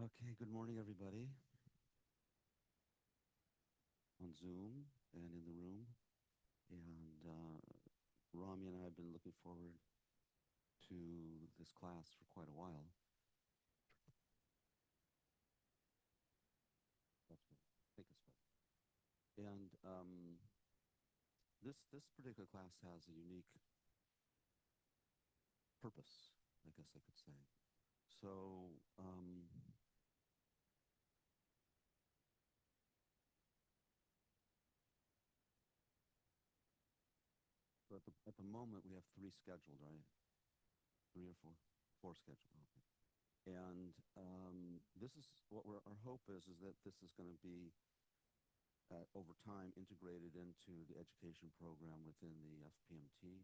Okay, good morning, everybody on Zoom and in the room. And Rami and I have been looking forward to this class for quite a while. That's good. Take a sweat. And this particular class has a unique purpose, I guess I could say. So at the moment we have three scheduled, right? Three or four? Four scheduled. Okay. And this is what our hope is that this is going to be over time integrated into the education program within the FPMT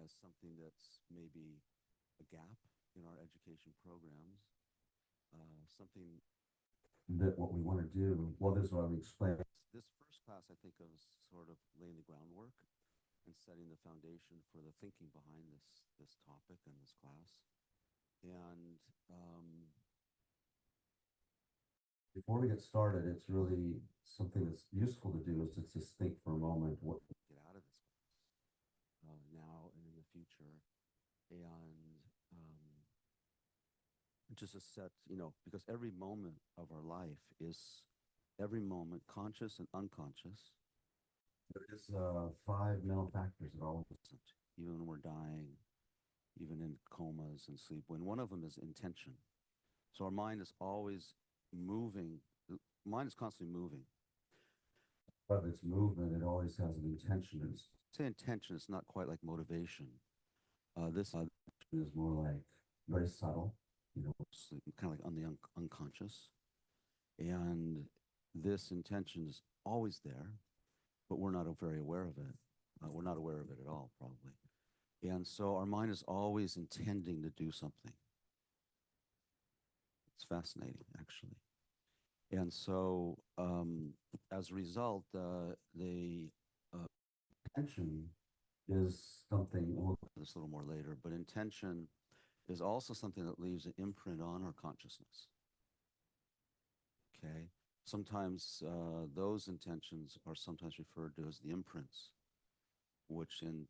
as something that's maybe a gap in our education programs, something that what we want to do. Well, this is what we explained. This first class, I think, of sort of laying the groundwork and setting the foundation for the thinking behind this topic and this class. And before we get started, it's really something that's useful to do is to just think for a moment what we get out of this class now and in the future. And just a set, because every moment of our life is every moment, conscious and unconscious. There is five mental factors that all present, even when we're dying, even in comas and sleep. When one of them is intention. So our mind is always moving. The mind is constantly moving. But its movement, it always has an intention. It's say intention. It's not quite like motivation. This is more like very subtle, kind of like on the unconscious. And this intention is always there, but we're not very aware of it. We're not aware of it at all, probably. And so our mind is always intending to do something. It's fascinating, actually. And so, as a result, the intention is something, we'll look at this a little more later, but intention is also something that leaves an imprint on our consciousness. Okay. Sometimes those intentions are sometimes referred to as the imprints, which in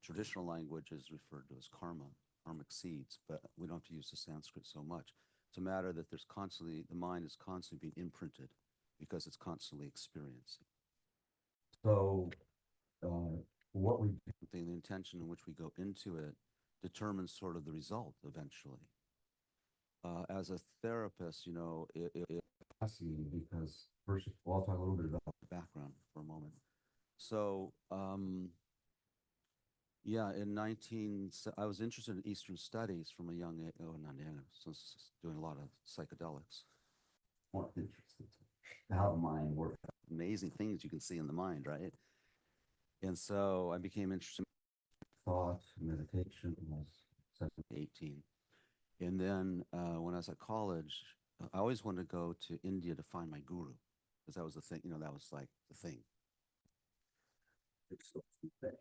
traditional language is referred to as karma, karmic seeds, but we don't have to use the Sanskrit so much. It's a matter that the mind is constantly being imprinted because it's constantly experiencing. So what we do, the intention in which we go into it determines sort of the result eventually. As a therapist, it's fascinating because first of all, I'll talk a little bit about the background for a moment. So, yeah, I was interested in Eastern studies from a young age. Oh, not young, since doing a lot of psychedelics. More interested to how the mind works. Amazing things you can see in the mind, right? And so I became interested in thought, meditation was 18. And then when I was at college, I always wanted to go to India to find my guru, because that was the thing, that was like the thing. It's the thing.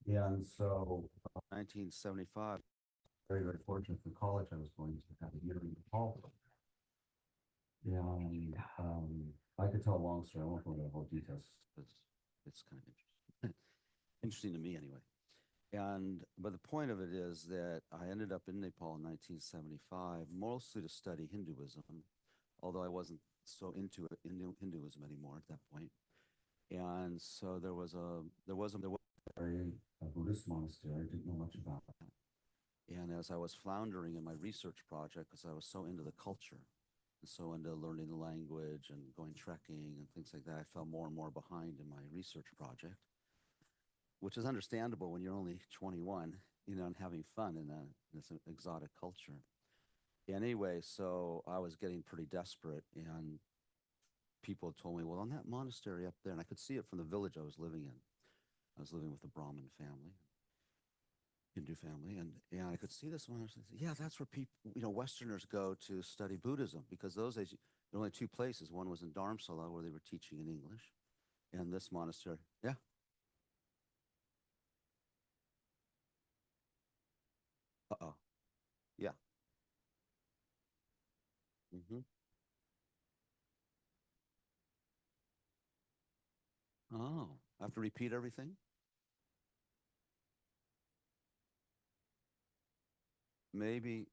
And so 1975, very, very fortunate for college, I was going to have a year in Nepal. And I could tell a long story. I won't go into the whole details. It's kind of interesting. Interesting to me anyway. But the point of it is that I ended up in Nepal in 1975, mostly to study Hinduism, although I wasn't so into Hinduism anymore at that point. And so there was a Buddhist monastery. I didn't know much about that. And as I was floundering in my research project, because I was so into the culture, and so into learning the language and going trekking and things like that, I fell more and more behind in my research project, which is understandable when you're only 21, and having fun in this exotic culture. And anyway, so I was getting pretty desperate, and people told me, well, on that monastery up there, and I could see it from the village I was living in. I was living with a Brahmin family, Hindu family, and I could see this monastery. Yeah, that's where people, Westerners go to study Buddhism, because those days there were only two places. One was in Dharamsala, where they were teaching in English, and this monastery. Yeah. Uh-oh. Yeah. Oh, I have to repeat everything? Maybe.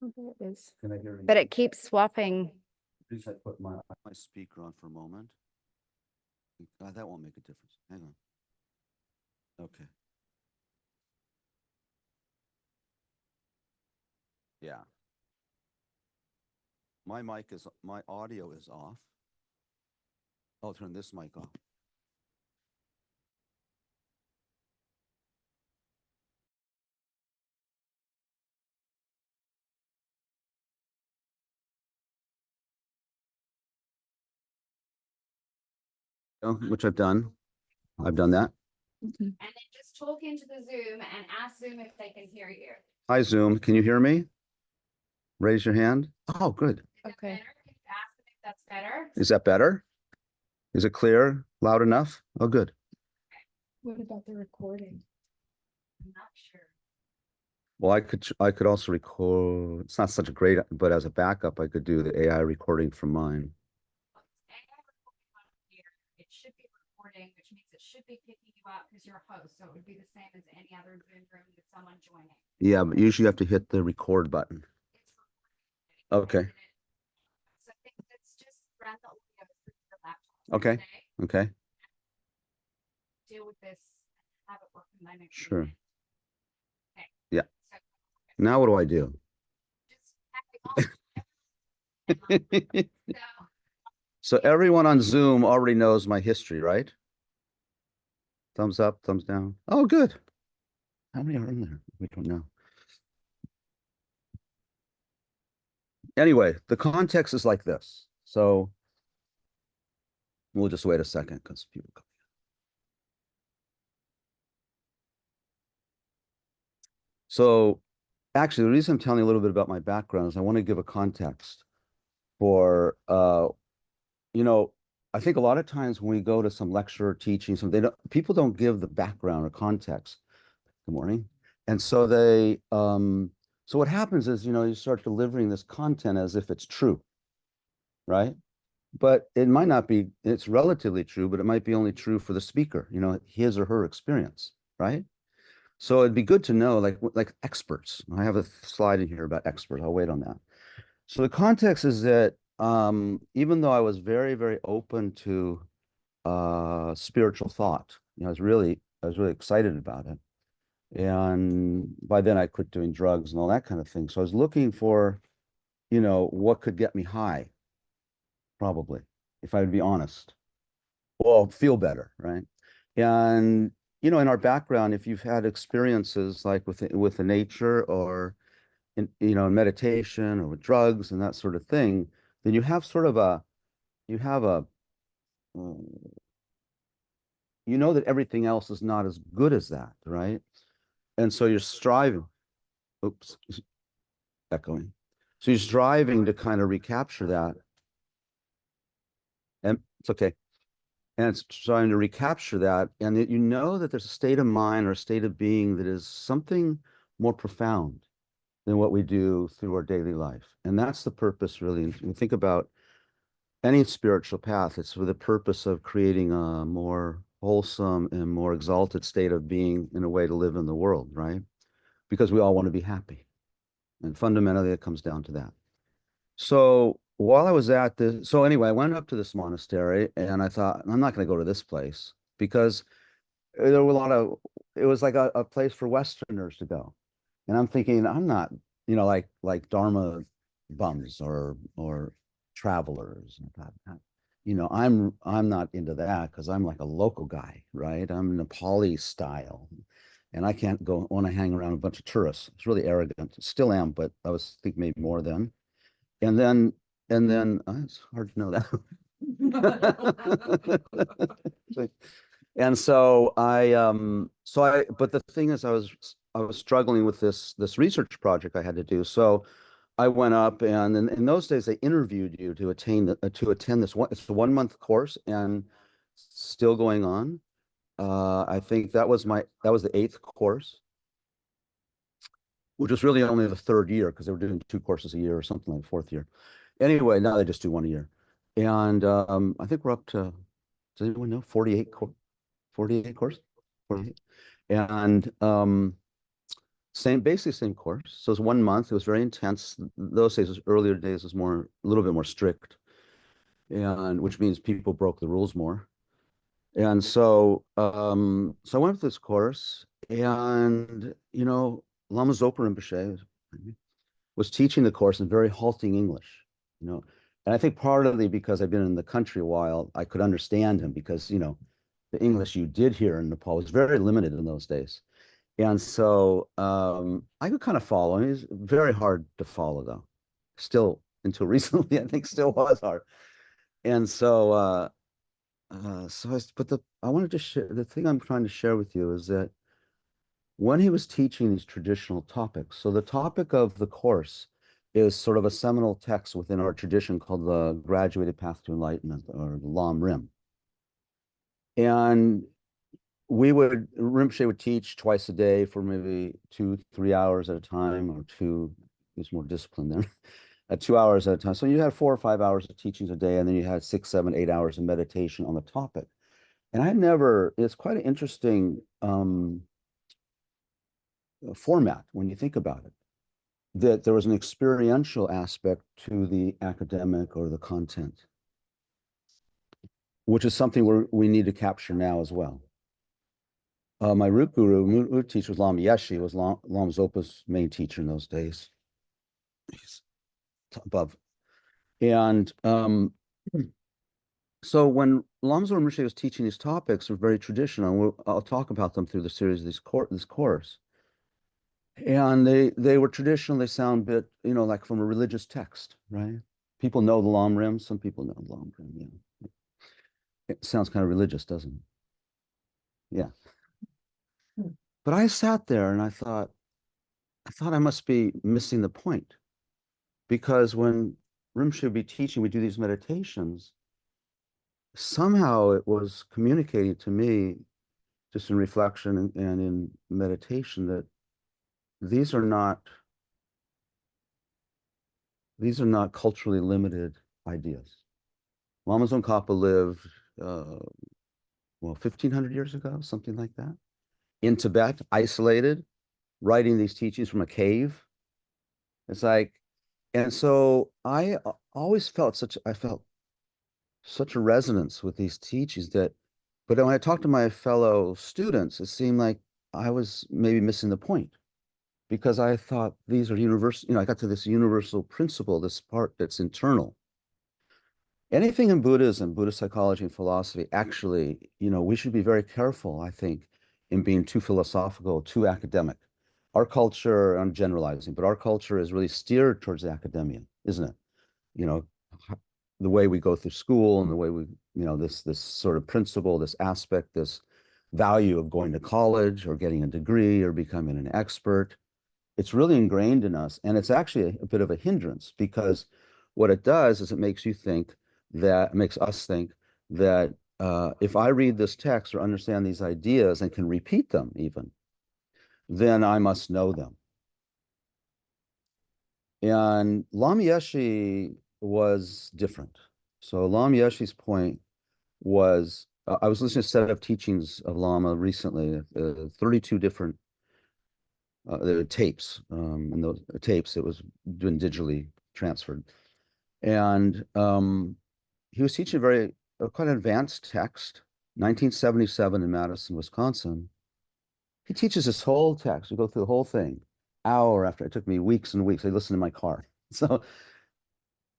Oh, there it is. Can I hear you? But it keeps swapping. Please, I put my speaker on for a moment. That won't make a difference. Hang on. Okay. Yeah. My audio is off. I'll turn this mic off. Oh, which I've done. I've done that. And then just talk into the Zoom and ask Zoom if they can hear you. Hi, Zoom. Can you hear me? Raise your hand. Oh, good. Okay. Can you ask them if that's better? Is that better? Is it clear? Loud enough? Oh, good. What about the recording? I'm not sure. Well, I could also record. It's not such a great, but as a backup, I could do the AI recording from mine. It should be recording, which means it should be picking you up because you're a host. So it would be the same as any other Zoom room with someone joining. Yeah, but usually you have to hit the record button. Okay. So I think let's just run the audio through the laptop. Okay. Today. Okay. Deal with this and have it work in my next Sure. meeting. Okay. Yeah. So, Now what do I do? Just So everyone on Zoom already knows my history, right? Thumbs up, thumbs down. Oh, good. How many are in there? We don't know. Anyway, the context is like this. So we'll just wait a second because people come. So actually, the reason I'm telling you a little bit about my background is I want to give a context for you know, I think a lot of times when we go to some lecture or teaching, people don't give the background or context. Good morning. And so so what happens is, you start delivering this content as if it's true, right? But it might not be, it's relatively true, but it might be only true for the speaker, his or her experience, right? So it'd be good to know, like experts. I have a slide in here about experts. I'll wait on that. So the context is that even though I was very, very open to spiritual thought, I was really excited about it. And by then I quit doing drugs and all that kind of thing. So I was looking for, what could get me high, probably, if I would be honest. Well, feel better, right? And, in our background, if you've had experiences like with the nature or in meditation or with drugs and that sort of thing, then you have sort of you have a, mm, you know that everything else is not as good as that, right? And so you're striving. Oops, echoing. So you're striving to kind of recapture that. And it's okay. And it's trying to recapture that. And that that there's a state of mind or a state of being that is something more profound than what we do through our daily life. And that's the purpose, really. And when you think about any spiritual path, it's for the purpose of creating a more wholesome and more exalted state of being in a way to live in the world, right? Because we all want to be happy. And fundamentally, it comes down to that. So while I was at this, so anyway, I went up to this monastery and I thought, I'm not going to go to this place because there were it was like a place for Westerners to go. And I'm thinking, I'm not, like Dharma bums or travelers. I thought, I'm not into that because I'm like a local guy, right? I'm Nepali style. And I can't want to hang around a bunch of tourists. It's really arrogant. Still am, but I was thinking maybe more then. And then, it's hard to know that. And so but the thing is, I was struggling with this research project I had to do. So I went up, and in those days they interviewed you to attend this one. It's a 1 month course, and still going on. I think that was the eighth course. which was really only the third year because they were doing 2 courses a year or something like fourth year. Anyway, now they just do one a year. And I think we're up to, does anyone know, 48 courses? 48. And basically same course. So it's 1 month. It was very intense. Those days, earlier days was a little bit more strict, and which means people broke the rules more. And so I went with this course, and Lama Zopa Rinpoche was teaching the course in very halting English, you know. And I think partly because I've been in the country a while, I could understand him because, the English you did hear in Nepal was very limited in those days. And so I could kind of follow him. He's very hard to follow, though. Still, until recently, I think still was hard. And I wanted to share, the thing I'm trying to share with you is that when he was teaching these traditional topics, so the topic of the course is sort of a seminal text within our tradition called the Graduated Path to Enlightenment, or the Lam Rim. And Rinpoche would teach twice a day for maybe 2-3 hours at a time, or there's more discipline there, at 2 hours at a time. So you had 4 or 5 hours of teachings a day, and then you had 6, 7, 8 hours of meditation on the topic. And it's quite an interesting format when you think about it, that there was an experiential aspect to the academic or the content, which is something we need to capture now as well. My root teacher was Lama Yeshe, was Lama Zopa's main teacher in those days. He's above. And so when Lama Zopa Rinpoche was teaching these topics, were very traditional, and I'll talk about them through the series of this course. And they were traditional. They sound a bit, like from a religious text, right? People know the Lam Rim. Some people know the Lam Rim, yeah. It sounds kind of religious, doesn't it? Yeah. But I sat there and I thought I must be missing the point, because when Rinpoche would be teaching, we do these meditations. Somehow it was communicating to me, just in reflection and in meditation, that these are not culturally limited ideas. Lama Tsongkhapa lived, 1,500 years ago, something like that, in Tibet, isolated, writing these teachings from a cave. It's like, and so I always felt such a resonance with these teachings but when I talked to my fellow students, it seemed like I was maybe missing the point, because I thought these are universal. I got to this universal principle, this part that's internal. Anything in Buddhism, Buddhist psychology and philosophy, actually, we should be very careful, I think, in being too philosophical, too academic. Our culture, I'm generalizing, but our culture is really steered towards the academia, isn't it? The way we go through school and the way this sort of principle, this aspect, this value of going to college or getting a degree or becoming an expert. It's really ingrained in us, and it's actually a bit of a hindrance, because what it does is it makes us think that if I read this text or understand these ideas and can repeat them even, then I must know them. And Lama Yeshe was different. So Lama Yeshe's point was, I was listening to a set of teachings of Lama recently, 32 different tapes, and those tapes, it was been digitally transferred. And he was teaching quite an advanced text, 1977 in Madison, Wisconsin. He teaches this whole text. We go through the whole thing, hour after. It took me weeks and weeks. I listened in my car. So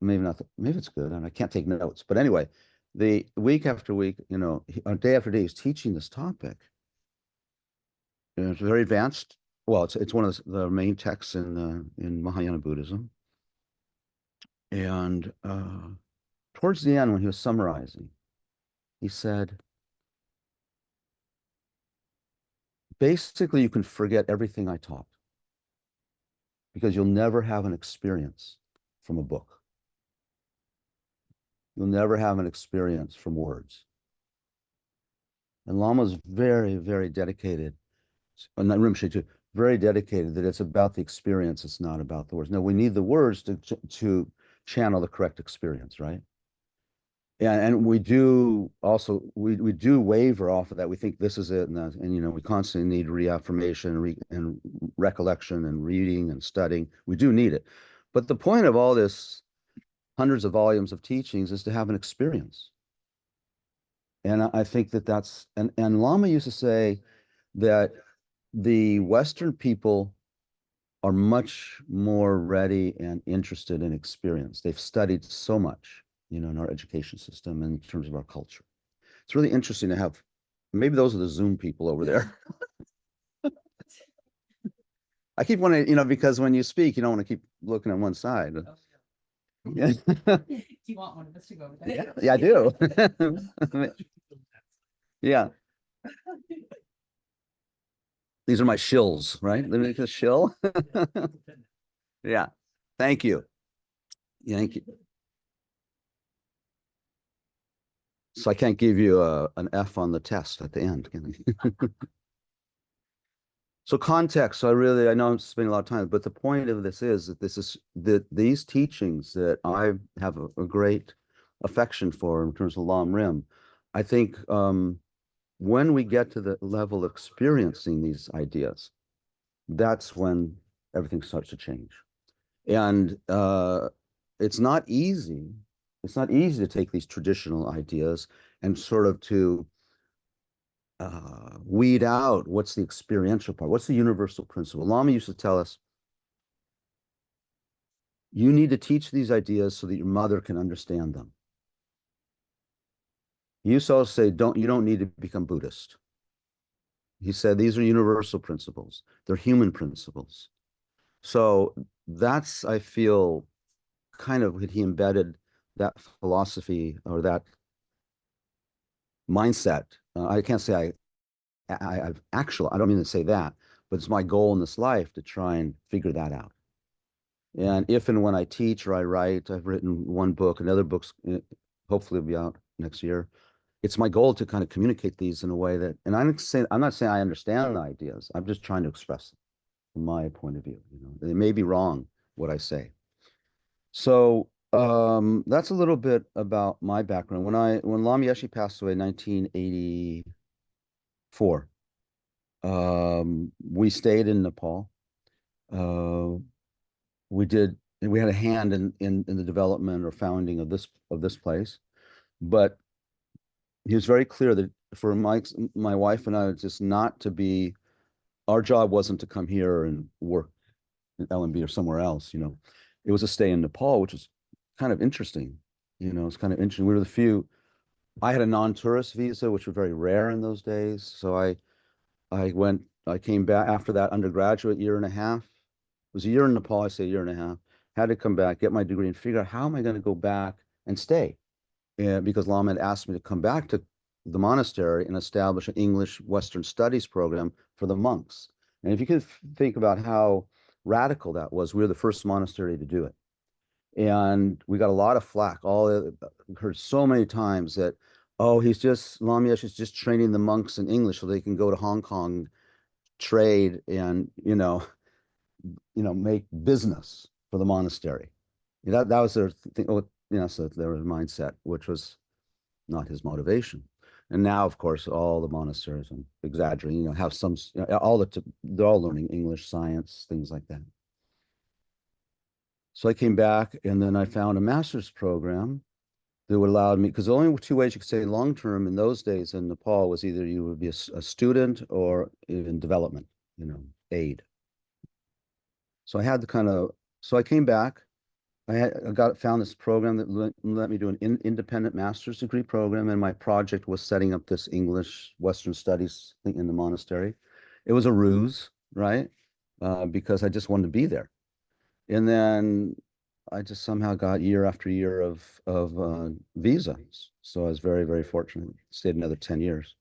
maybe not, maybe it's good, and I can't take notes. But anyway, the week after week, day after day, he's teaching this topic. And it's very advanced. Well, it's one of the main texts in Mahayana Buddhism. And towards the end, when he was summarizing, he said, basically, you can forget everything I taught, because you'll never have an experience from a book. You'll never have an experience from words. And Lama's very, very dedicated, and Rinpoche too, very dedicated that it's about the experience. It's not about the words. No, we need the words to channel the correct experience, right? And we do also we do waver off of that. We think this is it, and you know we constantly need reaffirmation and recollection and reading and studying. We do need it, but the point of all this hundreds of volumes of teachings is to have an experience. And I think that that's and Lama used to say that the Western people are much more ready and interested in experience. They've studied so much, you know, in our education system and in terms of our culture. It's really interesting to have, maybe those are the Zoom people over there. I keep wanting, you know, because when you speak, you don't want to keep looking on one side. Yeah. Do you want one of us to go over there? Yeah, I do. Yeah. These are my shills, right? Let me make a shill. Yeah. Thank you. Thank you. So I can't give you an F on the test at the end, can I? So context, so I know I'm spending a lot of time, but the point of this is that these teachings that I have a great affection for in terms of Lam Rim, I think when we get to the level of experiencing these ideas, that's when everything starts to change. And it's not easy. It's not easy to take these traditional ideas and sort of to weed out what's the experiential part, what's the universal principle. Lama used to tell us, you need to teach these ideas so that your mother can understand them. He used to also say, you don't need to become Buddhist. He said, these are universal principles. They're human principles. So that's, I feel, kind of he embedded that philosophy or that mindset. I can't say I've actually, I don't mean to say that, but it's my goal in this life to try and figure that out. And if and when I teach or I write, I've written one book, another book's hopefully will be out next year. It's my goal to kind of communicate these in a way that, and I'm not saying I understand the ideas. I'm just trying to express them from my point of view. You know, it may be wrong what I say. So that's a little bit about my background. When Lam Yeshe passed away in 1984, we stayed in Nepal. Uh, we had a hand in the development or founding of this place, but he was very clear that for my wife and I, just not to be, our job wasn't to come here and work in LMB or somewhere else, you know. It was to stay in Nepal, which was kind of interesting. You know, it's kind of interesting. We were the few. I had a non-tourist visa, which were very rare in those days. So I came back after that undergraduate year and a half. It was a year in Nepal, I say a year and a half. Had to come back, get my degree, and figure out how am I going to go back and stay. Because Lama had asked me to come back to the monastery and establish an English Western Studies program for the monks. And if you could think about how radical that was, we were the first monastery to do it. And we got a lot of flack. Heard so many times that, oh, Lama Yeshe is just training the monks in English so they can go to Hong Kong, trade, and make business for the monastery. That was their thing. Oh, so their mindset, which was not his motivation. And now, of course, all the monasteries, I'm exaggerating, have some, they're all learning English, science, things like that. So I came back and then I found a master's program that would allow me, because the only two ways you could stay long term in those days in Nepal was either you would be a student or in development, aid. So I came back. Found this program that let me do an independent master's degree program, and my project was setting up this English Western Studies thing in the monastery. It was a ruse, right? Because I just wanted to be there. And then I just somehow got year after year of visas. So I was very, very fortunate. Stayed another 10 years.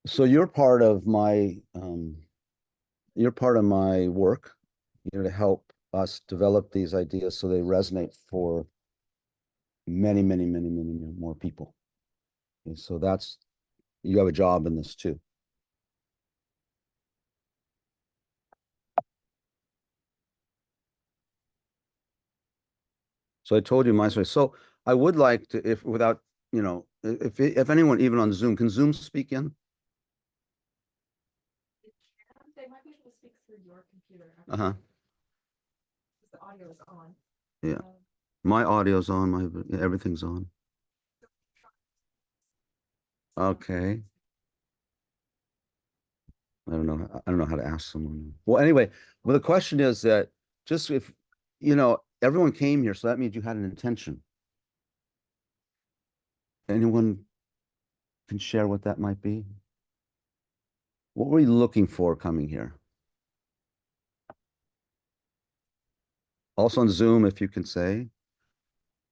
So you're part of my work, to help us develop these ideas so they resonate for many, many, many, many more people. And so you have a job in this too. So I told you my story. So I would like to, if without, if anyone even on Zoom, can Zoom speak in? They might be able to speak through your computer. Uh-huh. Because the audio is on. Yeah. My audio's on, everything's on. Okay. I don't know how to ask someone. Well, anyway, the question is that just if, everyone came here, so that means you had an intention. Anyone can share what that might be? What were you looking for coming here? Also on Zoom, if you can say.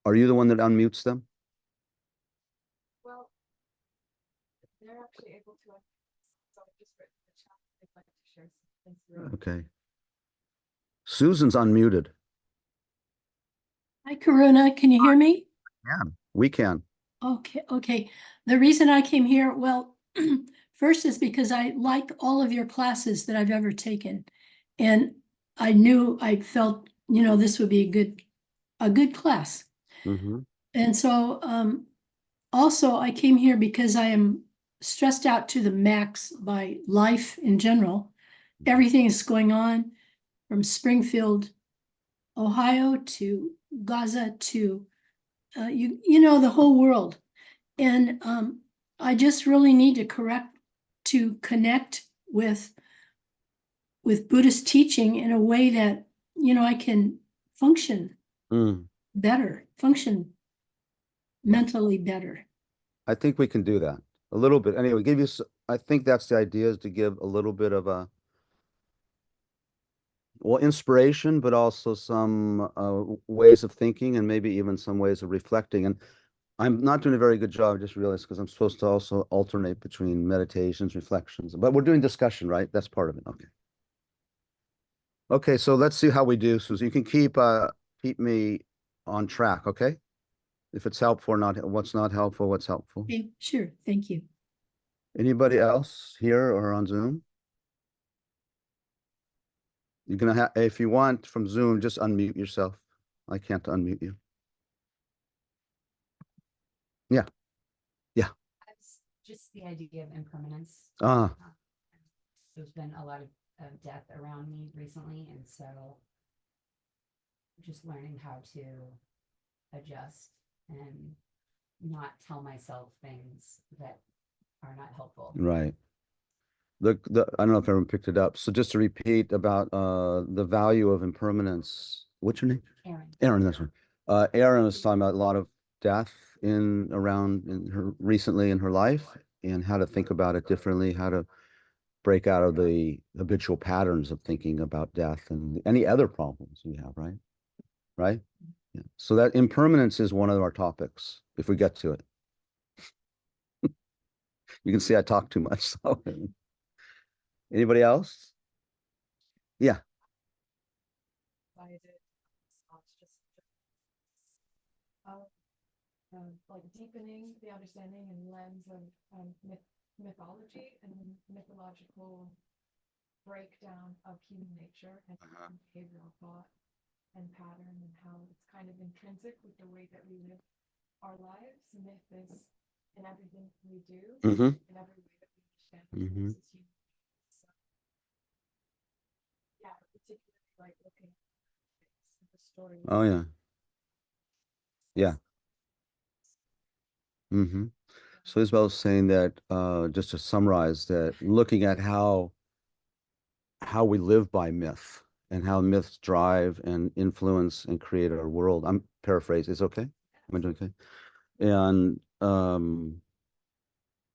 Are you the one that unmutes them? Well, they're actually able to. So I just written in the chat. They'd like to share something through. Okay. Susan's unmuted. Hi, Karuna. Can you hear me? Yeah, we can. Okay. The reason I came here, well, first is because I like all of your classes that I've ever taken. And I felt, this would be a good class. Mm-hmm. And so, also I came here because I am stressed out to the max by life in general. Everything is going on from Springfield, Ohio to Gaza to the whole world. And I just really need to connect with Buddhist teaching in a way that, I can function function mentally better. I think we can do that a little bit. Anyway, I think that's the idea, is to give a little bit of inspiration, but also some ways of thinking and maybe even some ways of reflecting. And I'm not doing a very good job, I just realized, because I'm supposed to also alternate between meditations, reflections, but we're doing discussion, right? That's part of it. Okay. Okay, so let's see how we do, Susan. You can keep me on track, okay? If it's helpful or not, what's not helpful, what's helpful. Okay, sure. Thank you. Anybody else here or on Zoom? You're gonna have, if you want from Zoom, just unmute yourself. I can't unmute you. Yeah. That's just the idea of impermanence. Ah, There's been a lot of death around me recently, and so just learning how to adjust and not tell myself things that are not helpful. right. I don't know if everyone picked it up. So just to repeat about the value of impermanence. What's your name? Aaron, that's right. Aaron was talking about a lot of death recently in her life, and how to think about it differently, how to break out of the habitual patterns of thinking about death and any other problems we have, right? Right? Yeah. So that impermanence is one of our topics, if we get to it. You can see I talk too much. So anybody else? Yeah. I did. It's just like deepening the understanding and lens of mythology and mythological breakdown of human nature and behavioral thought and pattern, and how it's kind of intrinsic with the way that we live our lives. Myth is in everything we do, in every way that we understand ourselves as humans. So, yeah, particularly like looking at the story. Oh yeah. Yeah. So Isabel was saying that, just to summarize, that looking at how we live by myth and how myths drive and influence and create our world. I'm paraphrasing. It's okay? Am I doing okay? And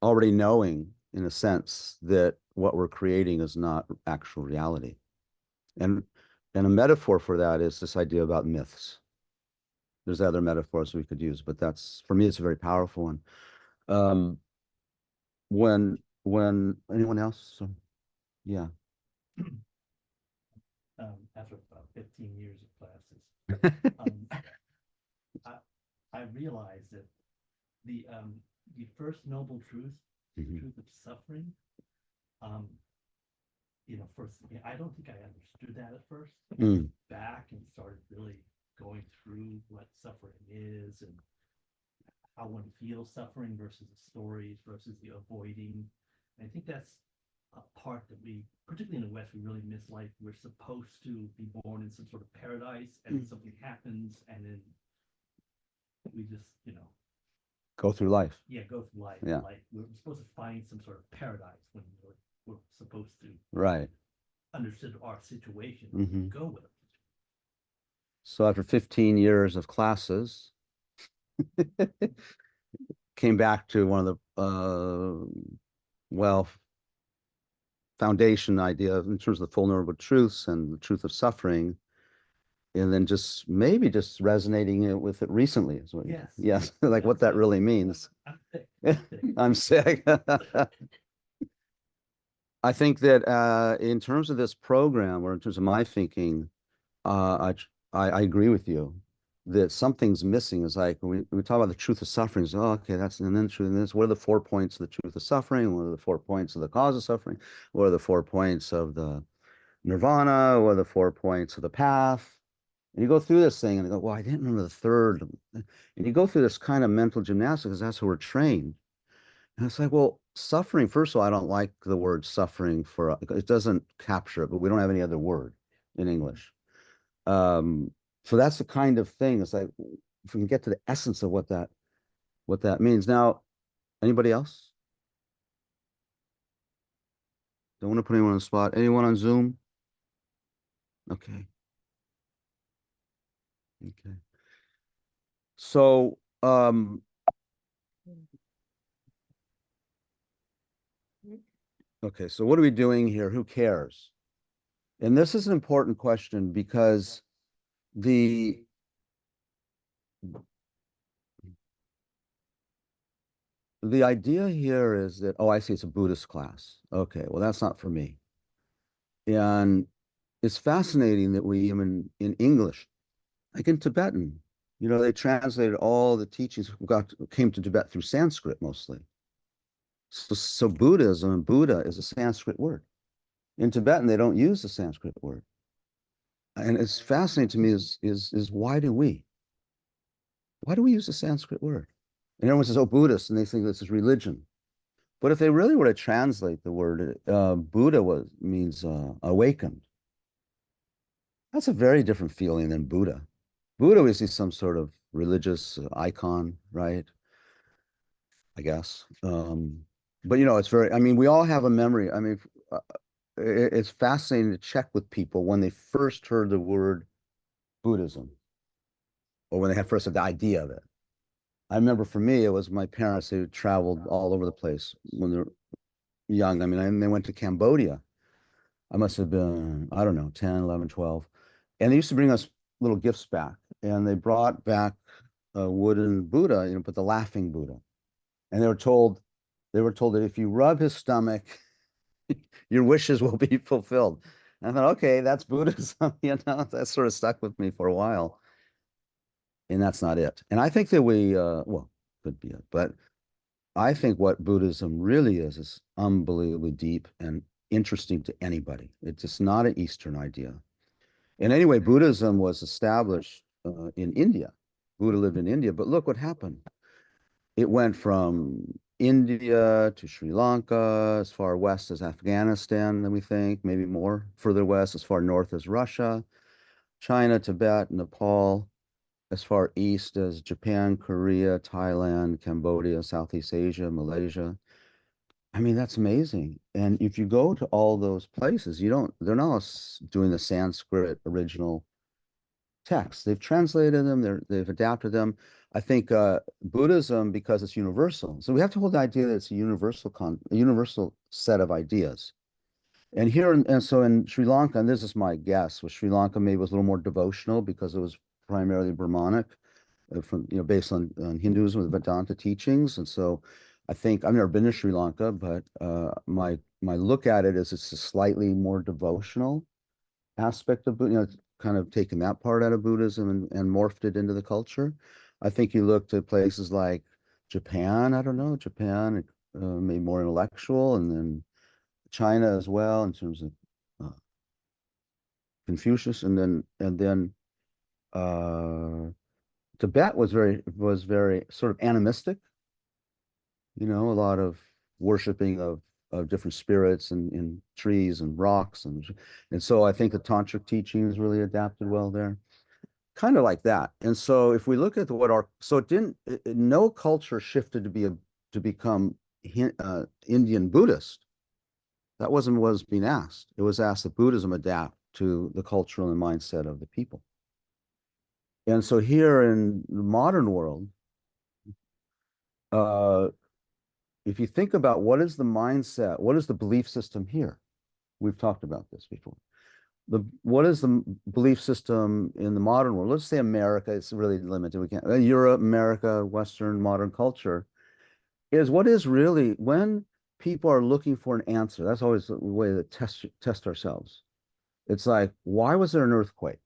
already knowing, in a sense, that what we're creating is not actual reality. And a metaphor for that is this idea about myths. There's other metaphors we could use, but that's, for me, it's a very powerful one. When anyone else? Yeah. After about 15 years of classes, I realized that the first noble truth, the truth of suffering, first, I don't think I understood that at first. I went back and started really going through what suffering is and how one feels suffering versus the stories versus the avoiding. I think that's a part that we, particularly in the West, we really miss life. We're supposed to be born in some sort of paradise, and then something happens, and then we just, Go through life. yeah, go through life. Yeah. Like we're supposed to find some sort of paradise when we're supposed to Right. understand our situation, Mhm. go with it. So after 15 years of classes, came back to one of the well, foundation idea in terms of the Full Noble Truths and the truth of suffering, and then just maybe just resonating with it recently is what Yes. yes, like what that really means. I'm sick. I'm sick. I think that in terms of this program, or in terms of my thinking, I agree with you that something's missing. Is like we talk about the truth of suffering. So, oh, okay, that's and then the truth. And this, what are the 4 points of the truth of suffering? What are the 4 points of the cause of suffering? What are the 4 points of the nirvana? What are the 4 points of the path? And you go through this thing and you go, well, I didn't remember the third. And you go through this kind of mental gymnastics because that's how we're trained. And it's like, well, suffering, first of all, I don't like the word suffering for it doesn't capture it, but we don't have any other word in English. So that's the kind of thing. It's like if we can get to the essence of what that means. Now, anybody else? Don't want to put anyone on the spot. Anyone on Zoom? Okay. Okay. So, okay, so what are we doing here? Who cares? And this is an important question because the idea here is that, oh, I see it's a Buddhist class. Okay, well, that's not for me. And it's fascinating that we even in English, like in Tibetan, they translated all the teachings came to Tibet through Sanskrit mostly. So Buddhism and Buddha is a Sanskrit word. In Tibetan, they don't use the Sanskrit word. And it's fascinating to me is why do we use the Sanskrit word? And everyone says, oh, Buddhist, and they think this is religion. But if they really were to translate the word, Buddha means awakened. That's a very different feeling than Buddha. Buddha is some sort of religious icon, right? I guess. But it's very, I mean, we all have a memory. I mean, it's fascinating to check with people when they first heard the word Buddhism or when they had first had the idea of it. I remember for me, it was my parents who traveled all over the place when they were young. I mean, and they went to Cambodia. I must have been, I don't know, 10, 11, 12. And they used to bring us little gifts back. And they brought back a wooden Buddha, but the laughing Buddha. And they were told that if you rub his stomach, your wishes will be fulfilled. And I thought, okay, that's Buddhism. That sort of stuck with me for a while. And that's not it. And I think that well, could be it, but I think what Buddhism really is unbelievably deep and interesting to anybody. It's just not an Eastern idea. And anyway, Buddhism was established in India. Buddha lived in India, but look what happened. It went from India to Sri Lanka, as far west as Afghanistan, than we think, maybe more, further west, as far north as Russia, China, Tibet, Nepal, as far east as Japan, Korea, Thailand, Cambodia, Southeast Asia, Malaysia. I mean, that's amazing. And if you go to all those places, they're not doing the Sanskrit original texts. They've translated them, they've adapted them. I think Buddhism, because it's universal. So we have to hold the idea that it's a universal set of ideas. And so in Sri Lanka, and this is my guess, was Sri Lanka maybe was a little more devotional because it was primarily Brahmanic, based on Hinduism with Vedanta teachings. And so I think I've never been to Sri Lanka, but my look at it is it's a slightly more devotional aspect of kind of taken that part out of Buddhism and morphed it into the culture. I think you look to places like Japan, I don't know, Japan, maybe more intellectual, and then China as well in terms of Confucius, and then Tibet was very sort of animistic, a lot of worshiping of different spirits and in trees and rocks and so I think the tantric teachings really adapted well there. Kind of like that. And so if we look at no culture shifted to become Indian Buddhist. That wasn't what was being asked. It was asked that Buddhism adapt to the cultural and mindset of the people. And so here in the modern world, if you think about what is the mindset, what is the belief system here? We've talked about this before. What is the belief system in the modern world? Let's say America, it's really limited. We can't, Europe, America, Western modern culture is what is really when people are looking for an answer. That's always the way to test ourselves. It's like, why was there an earthquake?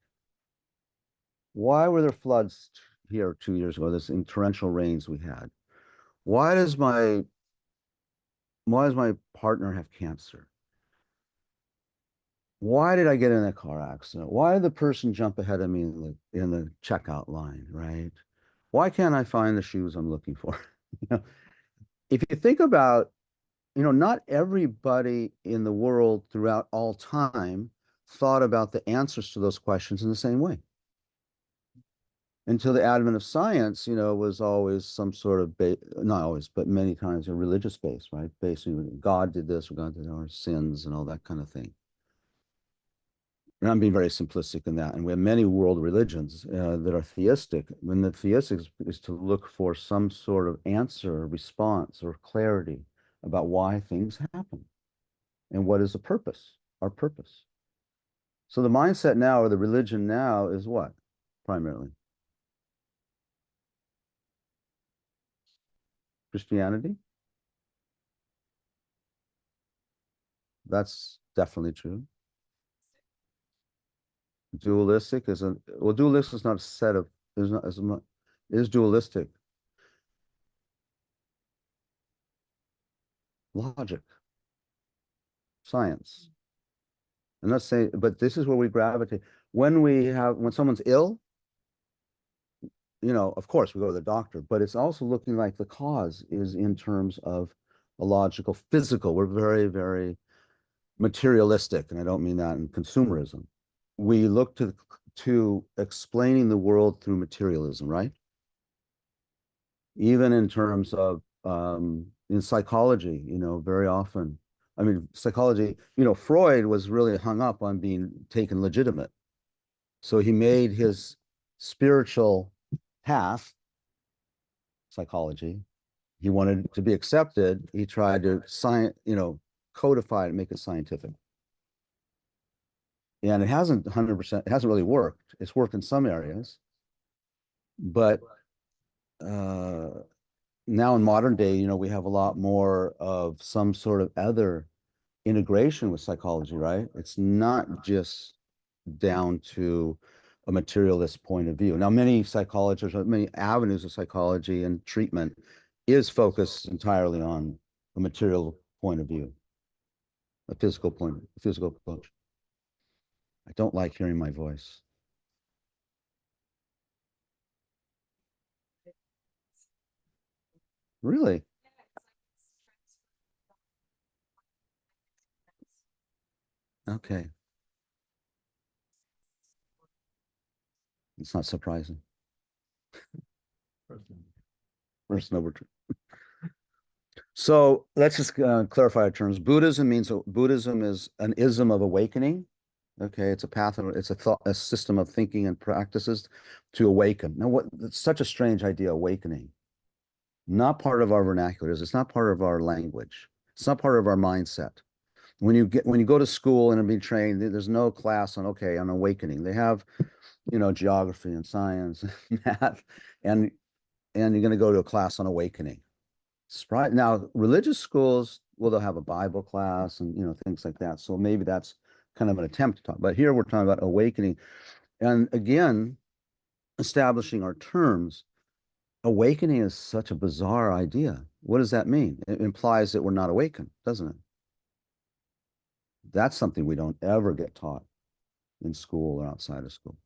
Why were there floods here 2 years ago? This in torrential rains we had. Why does my partner have cancer? Why did I get in a car accident? Why did the person jump ahead of me in the checkout line, right? Why can't I find the shoes I'm looking for? If you think about, not everybody in the world throughout all time thought about the answers to those questions in the same way. Until the advent of science, was always some sort of, not always, but many times a religious base, right? Basically, God did this, or God did our sins and all that kind of thing. And I'm being very simplistic in that. And we have many world religions that are theistic. When the theistic is to look for some sort of answer, response, or clarity about why things happen and what is the purpose, our purpose. So the mindset now, or the religion now, is what primarily? Christianity. That's definitely true. Dualistic dualistic is not a set of, is not as much, is dualistic. Logic, science. I'm not saying, but this is where we gravitate. When someone's ill, of course we go to the doctor, but it's also looking like the cause is in terms of a logical, physical. We're very, very materialistic, and I don't mean that in consumerism. We look to explaining the world through materialism, right? Even in terms of in psychology, very often. I mean, psychology, Freud was really hung up on being taken legitimate. So he made his spiritual path, psychology. He wanted to be accepted. He tried to codify it and make it scientific. And it hasn't 100%, it hasn't really worked. It's worked in some areas. But now in modern day, we have a lot more of some sort of other integration with psychology, right? It's not just down to a materialist point of view. Now, many psychologists, many avenues of psychology and treatment is focused entirely on a material point of view, a physical approach. I don't like hearing my voice. Really? Okay. It's not surprising. First number two. So let's just clarify our terms. Buddhism is an ism of awakening. Okay, it's a path, it's a system of thinking and practices to awaken. Now, it's such a strange idea, awakening. Not part of our vernaculars. It's not part of our language. It's not part of our mindset. When you go to school and are being trained, there's no class on awakening. They have, geography and science, and math, and you're going to go to a class on awakening. Now, religious schools, well, they'll have a Bible class and things like that. So maybe that's kind of an attempt to talk. But here we're talking about awakening, and again, establishing our terms. Awakening is such a bizarre idea. What does that mean? It implies that we're not awakened, doesn't it? That's something we don't ever get taught in school or outside of school.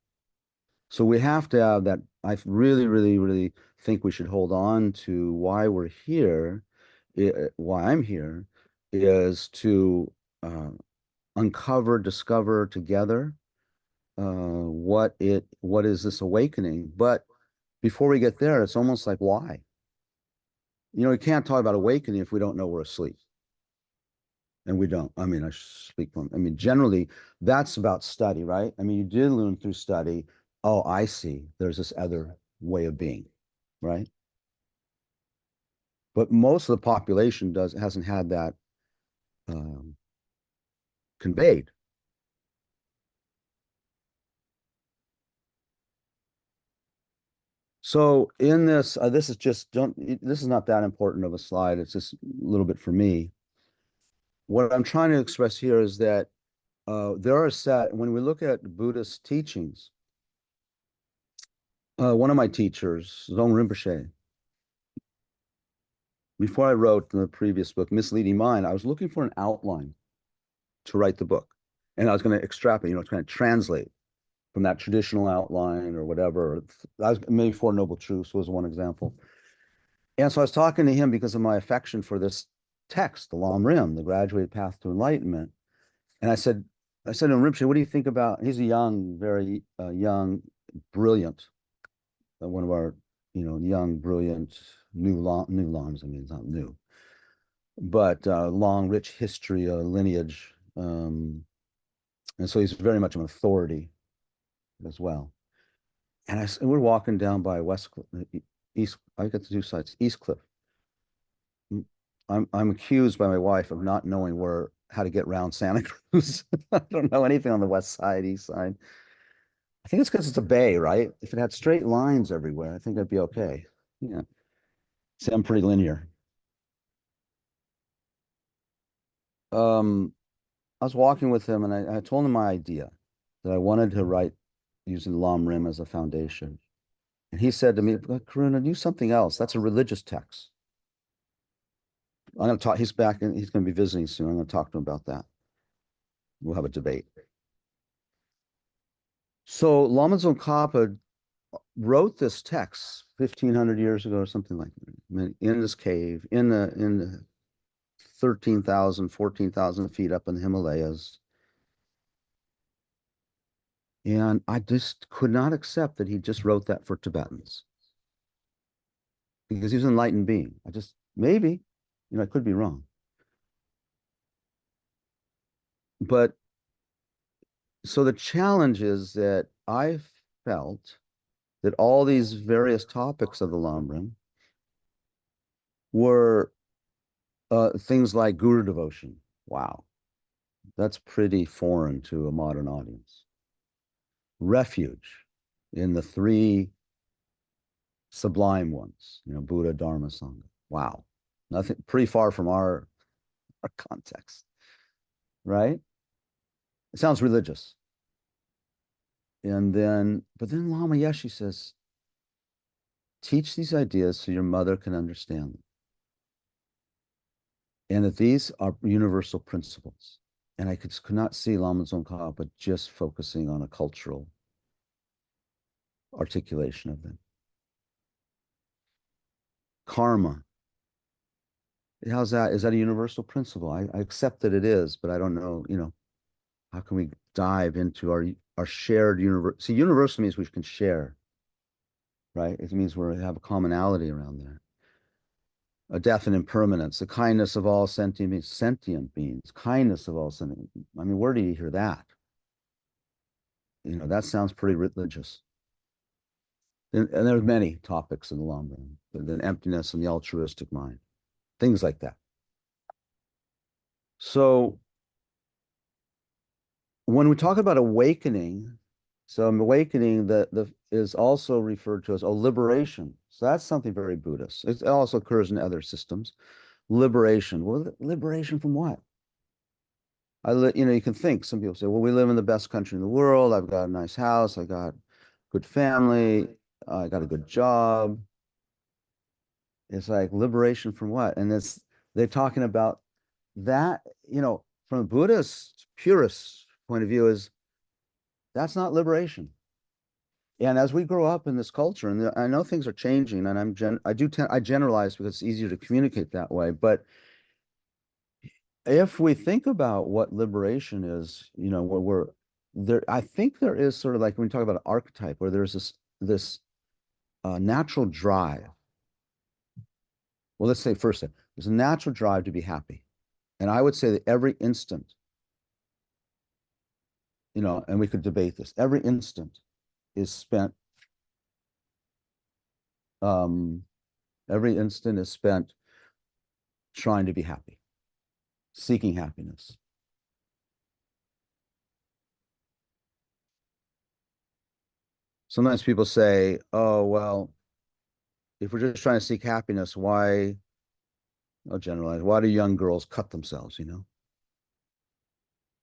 So we have to have that. I really, really, really think we should hold on to why we're here, why I'm here, is to uncover, discover together what is this awakening. But before we get there, it's almost like why? You know, we can't talk about awakening if we don't know we're asleep. And we don't. I mean, I speak from, I mean, generally, that's about study, right? I mean, you did learn through study. Oh, I see. There's this other way of being, right? But most of the population hasn't had that conveyed. So in this, this is just this is not that important of a slide. It's just a little bit for me. What I'm trying to express here is that there are set, when we look at Buddhist teachings, one of my teachers, Zong Rinpoche, before I wrote the previous book, Misleading Mind, I was looking for an outline to write the book. And I was going to extrapolate, you know, kind of translate from that traditional outline or whatever. I was, maybe Four Noble Truths was one example. And so I was talking to him because of my affection for this text, the Lam Rim, the Graduated Path to Enlightenment. And I said to him, Rinpoche, what do you think about, he's a young, very young, brilliant, one of our, you know, young, brilliant, new Lams, I mean, it's not new, but long, rich history, lineage. And so he's very much an authority as well. And we're walking down by East, I got the two sites, East Cliff. I'm accused by my wife of not knowing how to get around Santa Cruz. I don't know anything on the west side, east side. I think it's because it's a bay, right? If it had straight lines everywhere, I think I'd be okay. Yeah. See, I'm pretty linear. I was walking with him and I told him my idea that I wanted to write using Lam Rim as a foundation. And he said to me, Karuna, do something else. That's a religious text. I'm going to talk, he's back and he's going to be visiting soon. I'm going to talk to him about that. We'll have a debate. So Lama Tsongkhapa wrote this text 1,500 years ago or something like that, in this cave, in the 13,000, 14,000 feet up in the Himalayas. And I just could not accept that he just wrote that for Tibetans. Because he was an enlightened being. Maybe, you know, I could be wrong. But so the challenge is that I felt that all these various topics of the Lam Rim were things like guru devotion. Wow, that's pretty foreign to a modern audience. Refuge in the three sublime ones, you know, Buddha, Dharma, Sangha. Wow, nothing, pretty far from our context, right? It sounds religious. But then Lama Yeshe says, teach these ideas so your mother can understand them. And that these are universal principles. And I could not see Lama Tsongkhapa just focusing on a cultural articulation of them. Karma. How's that? Is that a universal principle? I accept that it is, but I don't know, you know, how can we dive into our shared universe? See, universal means we can share, right? It means we have a commonality around there. A death and impermanence, the kindness of all sentient beings, kindness of all sentient. I mean, where do you hear that? You know, that sounds pretty religious. And there's many topics in the Lam Rim, the emptiness and the altruistic mind, things like that. So when we talk about awakening, so awakening is also referred to as a liberation. So that's something very Buddhist. It also occurs in other systems. Liberation. Well, liberation from what? You know, you can think, some people say, well, we live in the best country in the world. I've got a nice house. I got good family. I got a good job. It's like liberation from what? And they're talking about that, you know, from a Buddhist purist point of view, is that's not liberation. And as we grow up in this culture, and I know things are changing, and I generalize because it's easier to communicate that way. But if we think about what liberation is, where we're there, I think there is sort of like when we talk about an archetype, where there's this natural drive. Well, let's say first, there's a natural drive to be happy, and I would say that every instant, and we could debate this, every instant is spent. Every instant is spent trying to be happy, seeking happiness. Sometimes people say, oh, well, if we're just trying to seek happiness, why, I'll generalize, why do young girls cut themselves,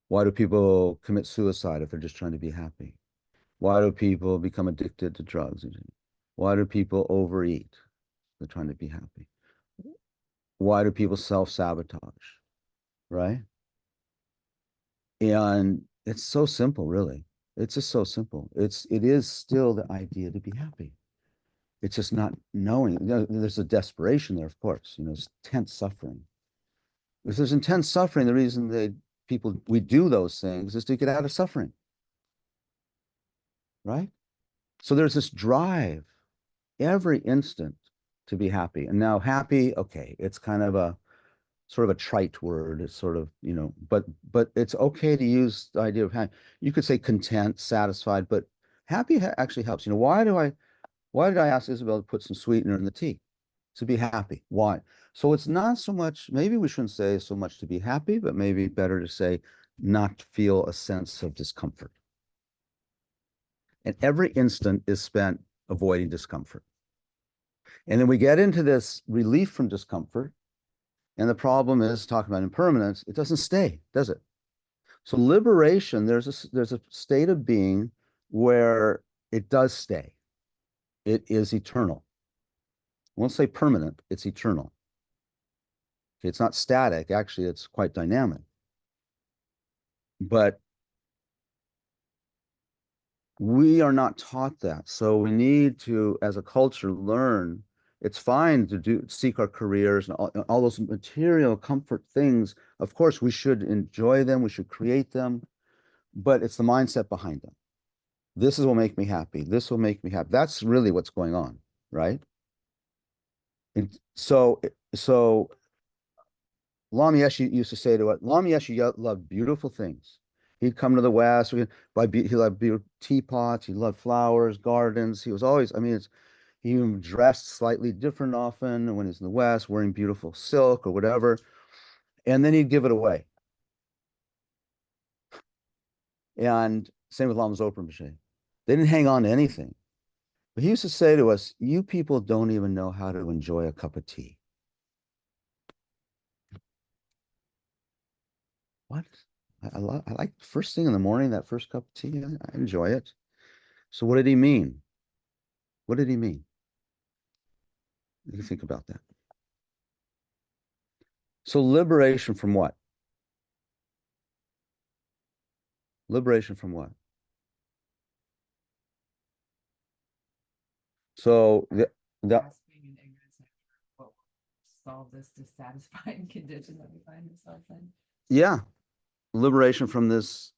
Why do people commit suicide if they're just trying to be happy? Why do people become addicted to drugs? Why do people overeat? They're trying to be happy. Why do people self-sabotage? Right? And it's so simple, really. It's just so simple. It is still the idea to be happy. It's just not knowing. There's a desperation there, of course. It's intense suffering. If there's intense suffering, the reason that we do those things is to get out of suffering. Right? So there's this drive every instant to be happy. And now happy, okay, it's kind of a sort of a trite word. It's sort of, but it's okay to use the idea of happy. You could say content, satisfied, but happy actually helps. Why did I ask Isabel to put some sweetener in the tea? To be happy. Why? So it's not so much, maybe we shouldn't say so much to be happy, but maybe better to say not to feel a sense of discomfort. And every instant is spent avoiding discomfort. And then we get into this relief from discomfort. And the problem is, talking about impermanence, it doesn't stay, does it? So liberation, there's a state of being where it does stay. It is eternal. I won't say permanent, it's eternal. Okay, it's not static, actually, it's quite dynamic. But we are not taught that. So we need to, as a culture, learn. It's fine to seek our careers and all those material comfort things. Of course, we should enjoy them. We should create them, but it's the mindset behind them. This will make me happy. This will make me happy. That's really what's going on, right? And so Lama Yeshe used to say to it, Lama Yeshe loved beautiful things. He'd come to the West. He loved beautiful teapots. He loved flowers, gardens. He was always, he even dressed slightly different often when he's in the West, wearing beautiful silk or whatever. And then he'd give it away. And same with Lama Zopa Rinpoche. They didn't hang on to anything. But he used to say to us, you people don't even know how to enjoy a cup of tea. What? I like first thing in the morning, that first cup of tea. I enjoy it. So what did he mean? What did he mean? You think about that. So liberation from what? Liberation from what? So the Grasping and ignorance of what will solve this dissatisfying condition that we find ourselves in. yeah, liberation from this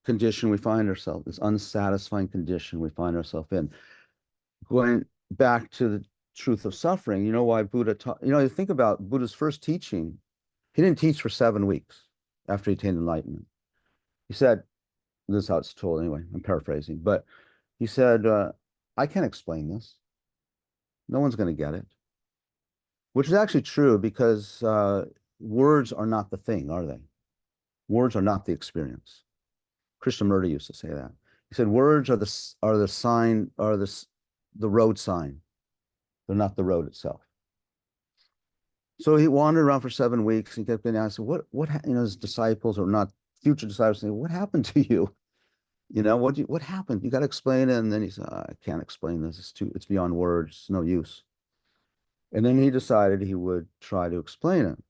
condition we find ourselves, this unsatisfying condition we find ourselves in. Going back to the truth of suffering, why Buddha taught, you think about Buddha's first teaching, he didn't teach for 7 weeks after he attained enlightenment. He said, this is how it's told anyway, I'm paraphrasing, but he said, I can't explain this. No one's going to get it. Which is actually true because words are not the thing, are they? Words are not the experience. Krishnamurti used to say that. He said, words are the sign, are the road sign. They're not the road itself. So he wandered around for 7 weeks. He kept getting asked, what, his disciples or not future disciples say, what happened to you? What happened? You got to explain it. And then he said, I can't explain this. It's beyond words. It's no use. And then he decided he would try to explain it.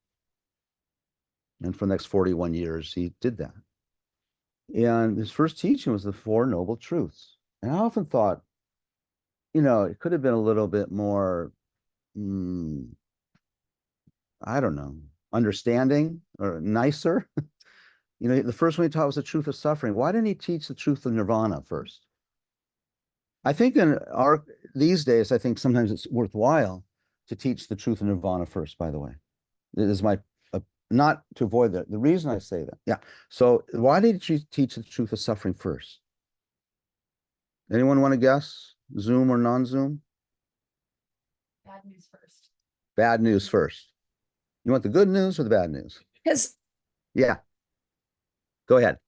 And for the next 41 years, he did that. And his first teaching was the Four Noble Truths. And I often thought, it could have been a little bit more, mm, I don't know, understanding or nicer. The first one he taught was the truth of suffering. Why didn't he teach the truth of nirvana first? I think these days, I think sometimes it's worthwhile to teach the truth of nirvana first, by the way. It is not to avoid that. The reason I say that. Yeah. So why did you teach the truth of suffering first? Anyone want to guess? Zoom or non-Zoom? Bad news first. Bad news first. You want the good news or the bad news? Because Yeah. Go ahead.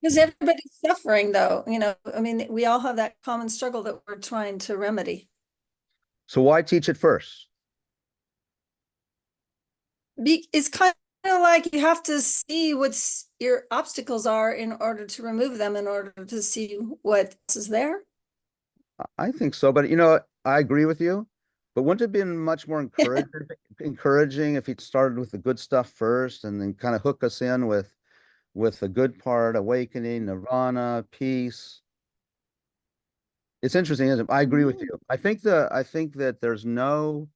everybody's suffering though, I mean, we all have that common struggle that we're trying to remedy. So why teach it first? It's kind of like you have to see what your obstacles are in order to remove them, in order to see what is there. I think so, but I agree with you. But wouldn't it have been much more encouraging if he'd started with the good stuff first and then kind of hook us in with the good part, awakening, nirvana, peace? It's interesting, isn't it? I agree with you. I think that there's no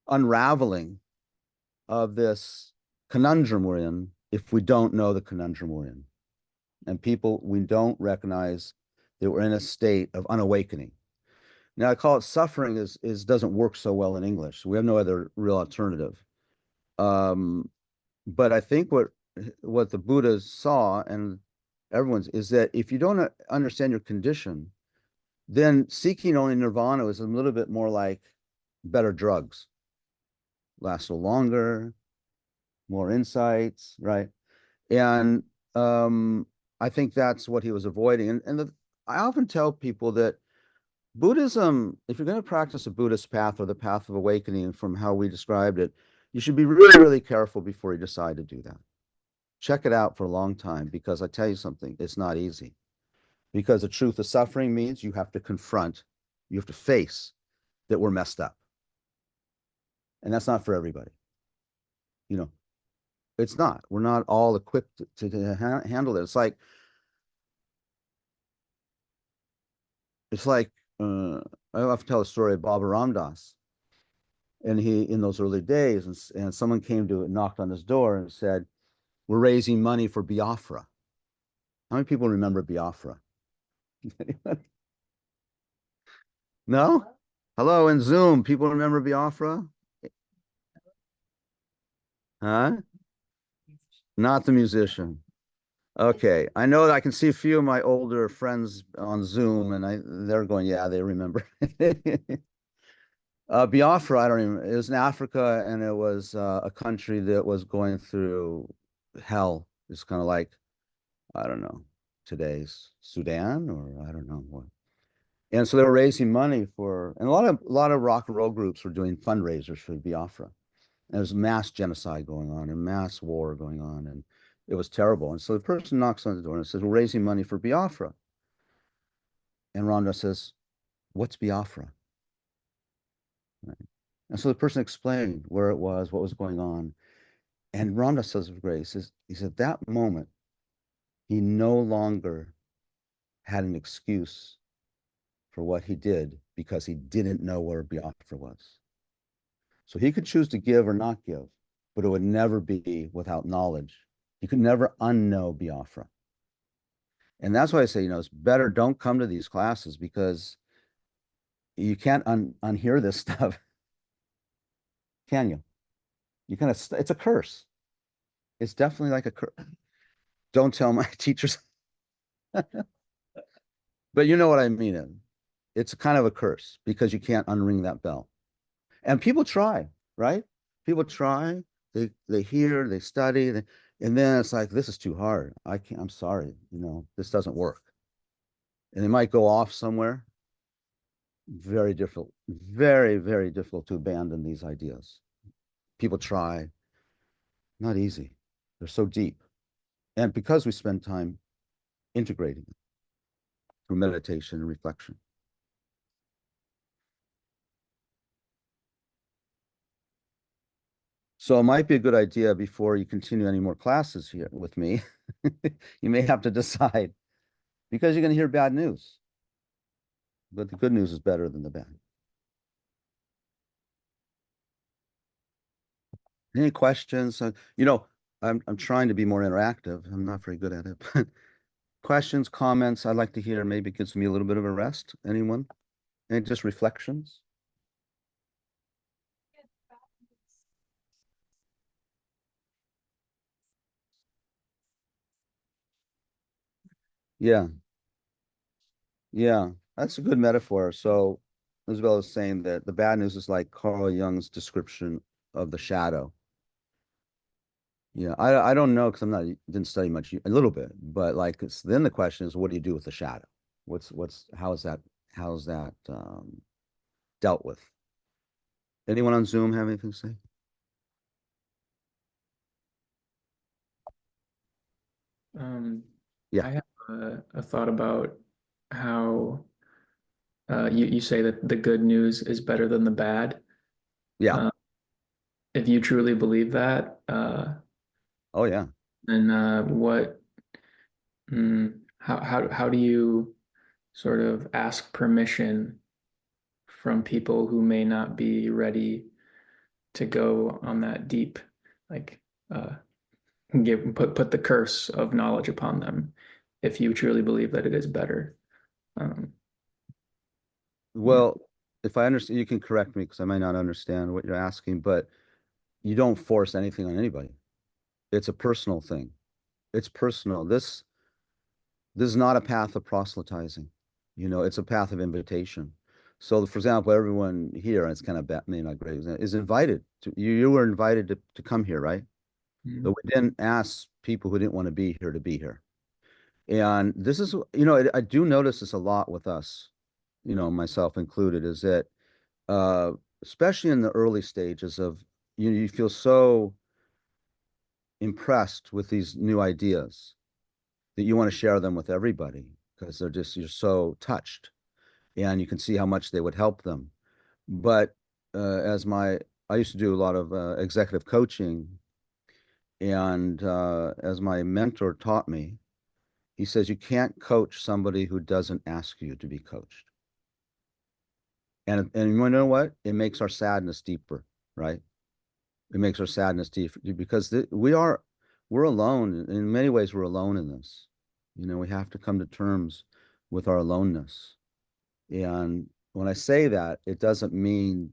unraveling of this conundrum we're in if we don't know the conundrum we're in. And we don't recognize that we're in a state of unawakening. Now I call it suffering is doesn't work so well in English. We have no other real alternative. But I think what the Buddha saw, and everyone's, is that if you don't understand your condition, then seeking only nirvana is a little bit more like better drugs. Last a little longer, more insights, right? And I think that's what he was avoiding. I often tell people that Buddhism, if you're going to practice a Buddhist path or the path of awakening from how we described it, you should be really, really careful before you decide to do that. Check it out for a long time, because I tell you something, it's not easy. Because the truth of suffering means you have to face that we're messed up. And that's not for everybody. It's not. We're not all equipped to handle it. It's like I have to tell a story of Baba Ramdas. And he, in those early days, and someone came to knocked on his door and said, "We're raising money for Biafra." How many people remember Biafra? No? Hello, in Zoom, people remember Biafra? Huh? Not the musician. Okay, I know that I can see a few of my older friends on Zoom, and they're going, yeah, they remember. Biafra, I don't even, it was in Africa, and it was a country that was going through hell. It's kind of like, I don't know, today's Sudan, or I don't know what. And so they were raising money and a lot of rock and roll groups were doing fundraisers for Biafra. And there was mass genocide going on and mass war going on, and it was terrible. And so the person knocks on the door and says, "We're raising money for Biafra." And Rhonda says, "What's Biafra?" Right. And so the person explained where it was, what was going on. And Rhonda says with grace, he said, that moment, he no longer had an excuse for what he did because he didn't know where Biafra was. So he could choose to give or not give, but it would never be without knowledge. He could never unknow Biafra. And that's why I say, it's better don't come to these classes, because you can't unhear this stuff. Can you? You kind of, it's a curse. It's definitely like a curse. Don't tell my teachers. But you know what I mean. It's kind of a curse because you can't unring that bell. And people try, right? People try, they hear, they study, and then it's like, this is too hard. I'm sorry, this doesn't work. And they might go off somewhere. Very difficult, very, very difficult to abandon these ideas. People try, not easy. They're so deep. And because we spend time integrating them through meditation and reflection. So it might be a good idea, before you continue any more classes here with me, you may have to decide, because you're going to hear bad news. but the good news is better than the bad. Any questions? I'm trying to be more interactive. I'm not very good at it. But questions, comments, I'd like to hear. Maybe gives me a little bit of a rest. Anyone? Any just reflections? Yeah. Yeah, that's a good metaphor. So Isabel is saying that the bad news is like Carl Jung's description of the shadow. Yeah, I don't know because didn't study much, a little bit, but like then the question is, what do you do with the shadow? How's that dealt with? Anyone on Zoom have anything to say? Yeah. I have a thought about how you say that the good news is better than the bad. Yeah. If you truly believe that, Oh yeah. then how do you sort of ask permission from people who may not be ready to go on that deep, like put the curse of knowledge upon them if you truly believe that it is better? Um, Well, if I understand, you can correct me because I might not understand what you're asking, but you don't force anything on anybody. It's a personal thing. It's personal. This is not a path of proselytizing. It's a path of invitation. So, for example, everyone here, and it's kind of maybe not great, is invited to you were invited to come here, right? But we didn't ask people who didn't want to be here to be here. And this is, I do notice this a lot with us, myself included, is that uh, especially in the early stages of, you feel so impressed with these new ideas that you want to share them with everybody because you're so touched and you can see how much they would help them. But I used to do a lot of executive coaching, and as my mentor taught me, he says you can't coach somebody who doesn't ask you to be coached. And you know what? It makes our sadness deeper, right? It makes our sadness deeper because we're alone. In many ways, we're alone in this. We have to come to terms with our aloneness. And when I say that, it doesn't mean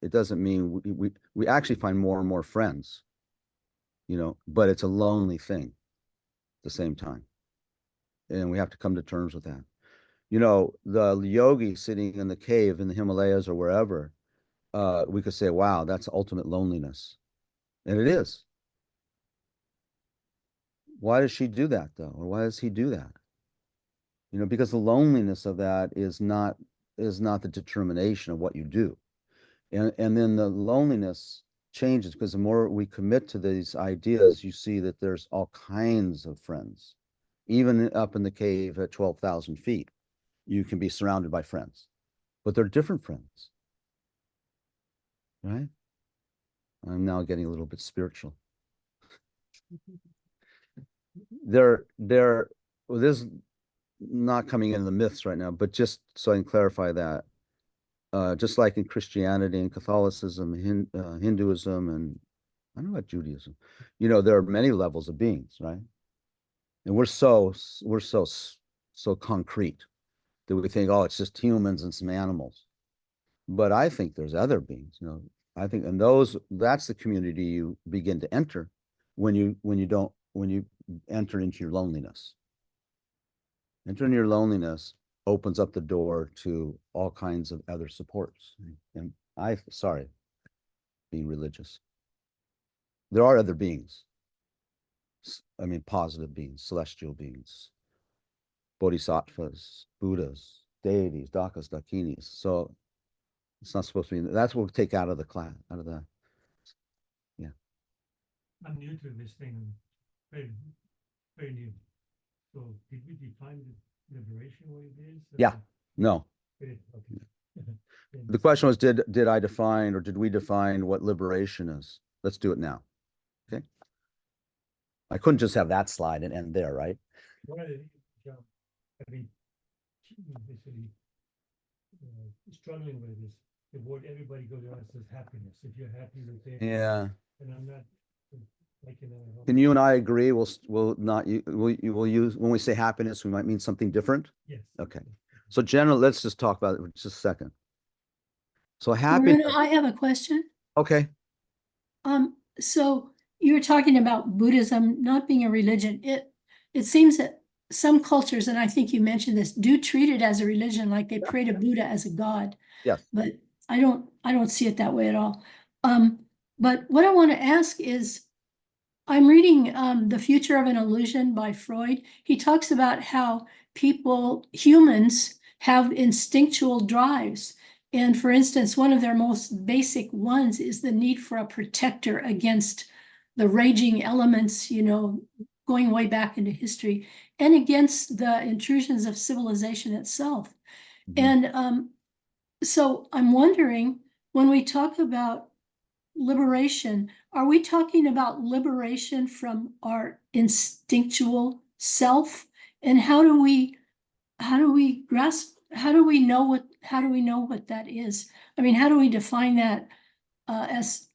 we actually find more and more friends, but it's a lonely thing at the same time. And we have to come to terms with that. The yogi sitting in the cave in the Himalayas or wherever, we could say, wow, that's ultimate loneliness. And it is. Why does she do that though? Or why does he do that? Because the loneliness of that is not the determination of what you do. And then the loneliness changes because the more we commit to these ideas, you see that there's all kinds of friends. Even up in the cave at 12,000 feet, you can be surrounded by friends, but they're different friends, right? I'm now getting a little bit spiritual. Well, this is not coming into the myths right now, but just so I can clarify that, just like in Christianity and Catholicism, Hinduism, and I don't know about Judaism, there are many levels of beings, right? And we're so concrete that we think, oh, it's just humans and some animals. But I think there's other beings, I think, and that's the community you begin to enter when you enter into your loneliness. Entering your loneliness opens up the door to all kinds of other supports. And sorry, being religious. There are other beings. I mean, positive beings, celestial beings, bodhisattvas, Buddhas, deities, dakas, dakinis. So it's not supposed to be, that's what we'll take out of the class, yeah. I'm new to this thing, very, very new. So did we define the liberation what it is? Yeah, no. Okay. The question was, did I define or did we define what liberation is? Let's do it now. Okay. I couldn't just have that slide and end there, right? Why did it jump? I mean, basically, struggling with is the word everybody goes around and says happiness. If you're happy, you're there. Yeah. And I'm not liking that at all. Can you and I agree? We'll not, we'll use, when we say happiness, we might mean something different? Yes. Okay. So general, let's just talk about it for just a second. So Karuna, happiness, I have a question. okay. So you were talking about Buddhism not being a religion. It seems that some cultures, and I think you mentioned this, do treat it as a religion, like they pray to Buddha as a god. Yes. But I don't see it that way at all. But what I want to ask is, I'm reading The Future of an Illusion by Freud. He talks about how humans have instinctual drives. And for instance, one of their most basic ones is the need for a protector against the raging elements, going way back into history, and against the intrusions of civilization itself. Mhm. And so I'm wondering, when we talk about liberation, are we talking about liberation from our instinctual self? And how do we grasp, how do we know what that is? I mean, how do we define that as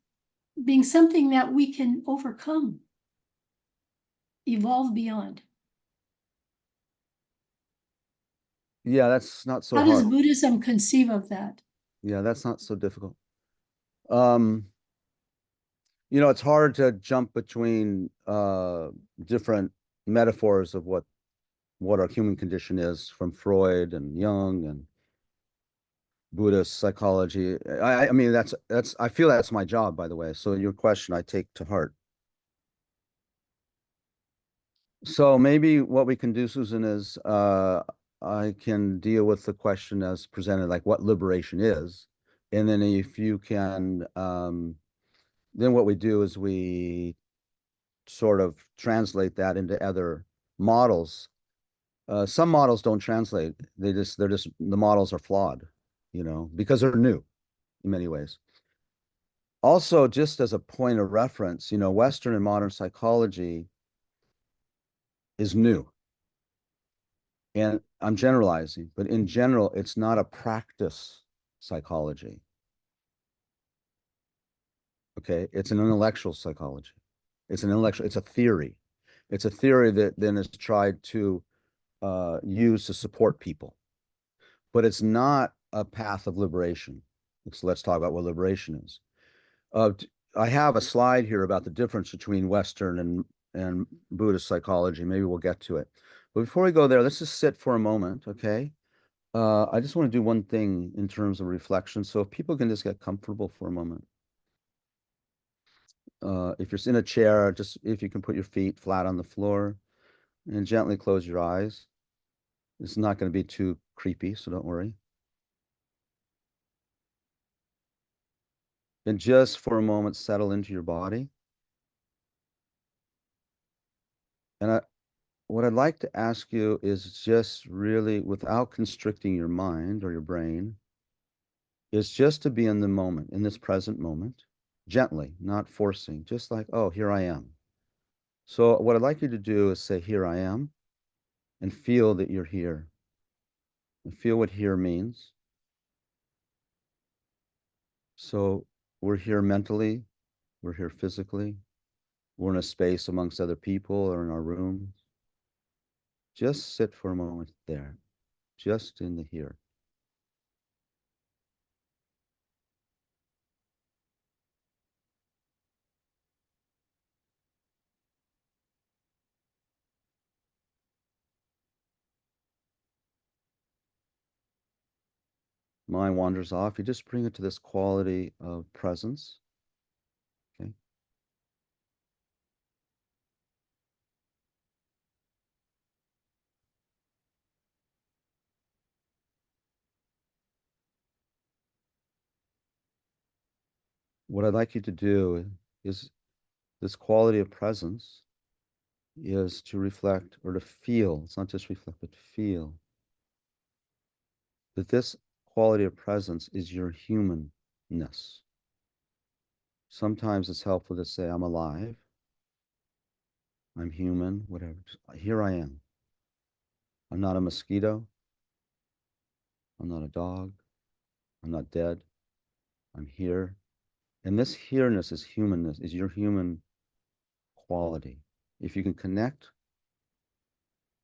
being something that we can overcome, evolve beyond? Yeah, that's not so How does hard. Buddhism conceive of that? Yeah, that's not so difficult. Um, it's hard to jump between different metaphors of what our human condition is from Freud and Jung and Buddhist psychology. I mean, I feel that's my job, by the way. So your question I take to heart. So maybe what we can do, Susan, is I can deal with the question as presented, like what liberation is. And then if you can, then what we do is we sort of translate that into other models. Some models don't translate. The models are flawed, because they're new in many ways. Also, just as a point of reference, Western and modern psychology is new. And I'm generalizing, but in general, it's not a practice psychology. Okay. It's an intellectual psychology. It's a theory. It's a theory that then is tried to use to support people. But it's not a path of liberation. So let's talk about what liberation is. I have a slide here about the difference between Western and Buddhist psychology. Maybe we'll get to it. But before we go there, let's just sit for a moment, okay? I just want to do one thing in terms of reflection. So if people can just get comfortable for a moment. If you're in a chair, just if you can put your feet flat on the floor and gently close your eyes. It's not going to be too creepy, so don't worry. And just for a moment, settle into your body. And what I'd like to ask you is just really, without constricting your mind or your brain, is just to be in the moment, in this present moment, gently, not forcing, just like, oh, here I am. So what I'd like you to do is say, here I am, and feel that you're here. And feel what here means. So we're here mentally, we're here physically, we're in a space amongst other people or in our rooms. Just sit for a moment there, just in the here. Mind wanders off, you just bring it to this quality of presence. Okay. What I'd like you to do is this quality of presence is to reflect or to feel. It's not just reflect, but feel that this quality of presence is your humanness. Sometimes it's helpful to say, I'm alive, I'm human, whatever. Here I am. I'm not a mosquito. I'm not a dog. I'm not dead. I'm here. And this here-ness is humanness, is your human quality. If you can connect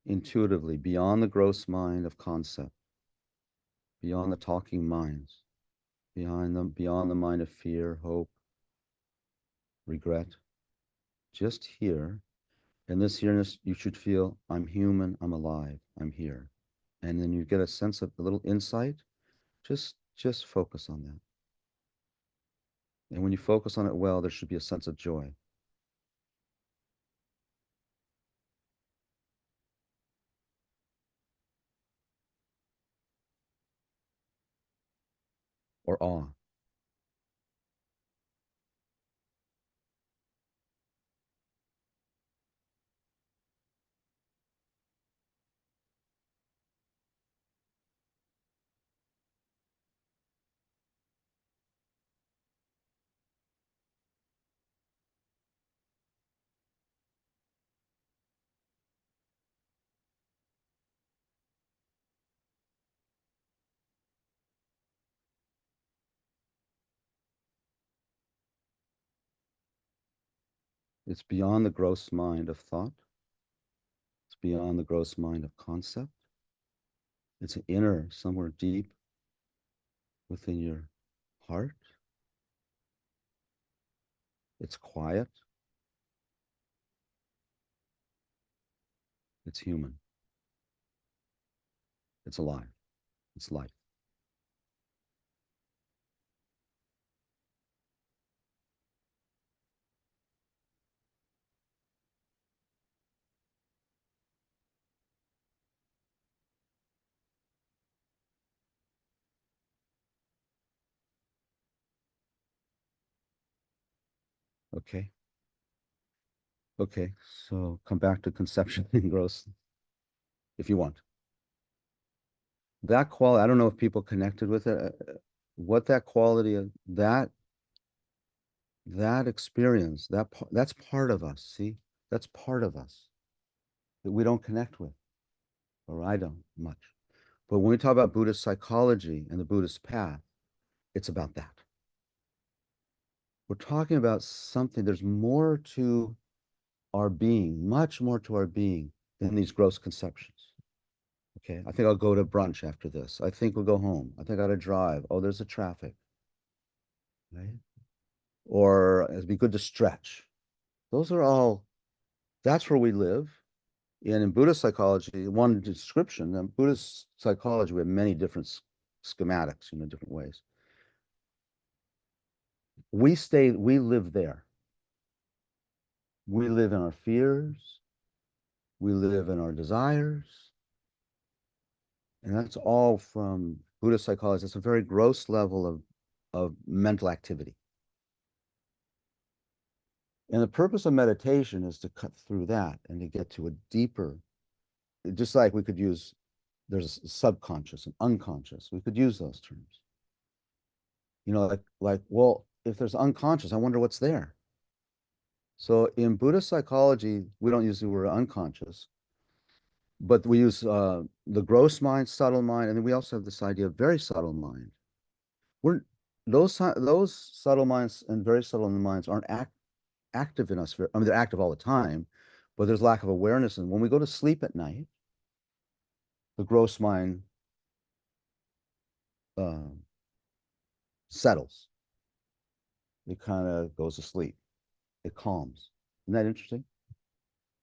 intuitively beyond the gross mind of concept, beyond the talking minds, beyond the mind of fear, hope, regret, just here. And this here-ness, you should feel, I'm human, I'm alive, I'm here. And then you get a sense of a little insight. Just focus on that. And when you focus on it well, there should be a sense of joy. Or awe. It's beyond the gross mind of thought. It's beyond the gross mind of concept. It's an inner, somewhere deep within your heart. It's quiet. It's human. It's alive. It's life. Okay. Okay. So come back to conception and gross if you want. That quality, I don't know if people connected with it. What that quality of that experience, that's part of us. See, that's part of us that we don't connect with, or I don't much. But when we talk about Buddhist psychology and the Buddhist path, it's about that. We're talking about something, there's more to our being, much more to our being than these gross conceptions. Okay, I think I'll go to brunch after this. I think we'll go home. I think I gotta drive. Oh, there's a traffic. Right? Or it'd be good to stretch. Those are all, that's where we live. And in Buddhist psychology, one description, in Buddhist psychology, we have many different schematics, different ways. We live there. We live in our fears. We live in our desires. And that's all from Buddhist psychology. It's a very gross level of mental activity. And the purpose of meditation is to cut through that and to get to a deeper, just like we could use, there's a subconscious and unconscious. We could use those terms. Well, if there's unconscious, I wonder what's there. So in Buddhist psychology, we don't use the word unconscious, but we use the gross mind, subtle mind, and then we also have this idea of very subtle mind. Those subtle minds and very subtle minds aren't active in us. I mean, they're active all the time, but there's lack of awareness. And when we go to sleep at night, the gross mind settles. It kind of goes to sleep. It calms. Isn't that interesting?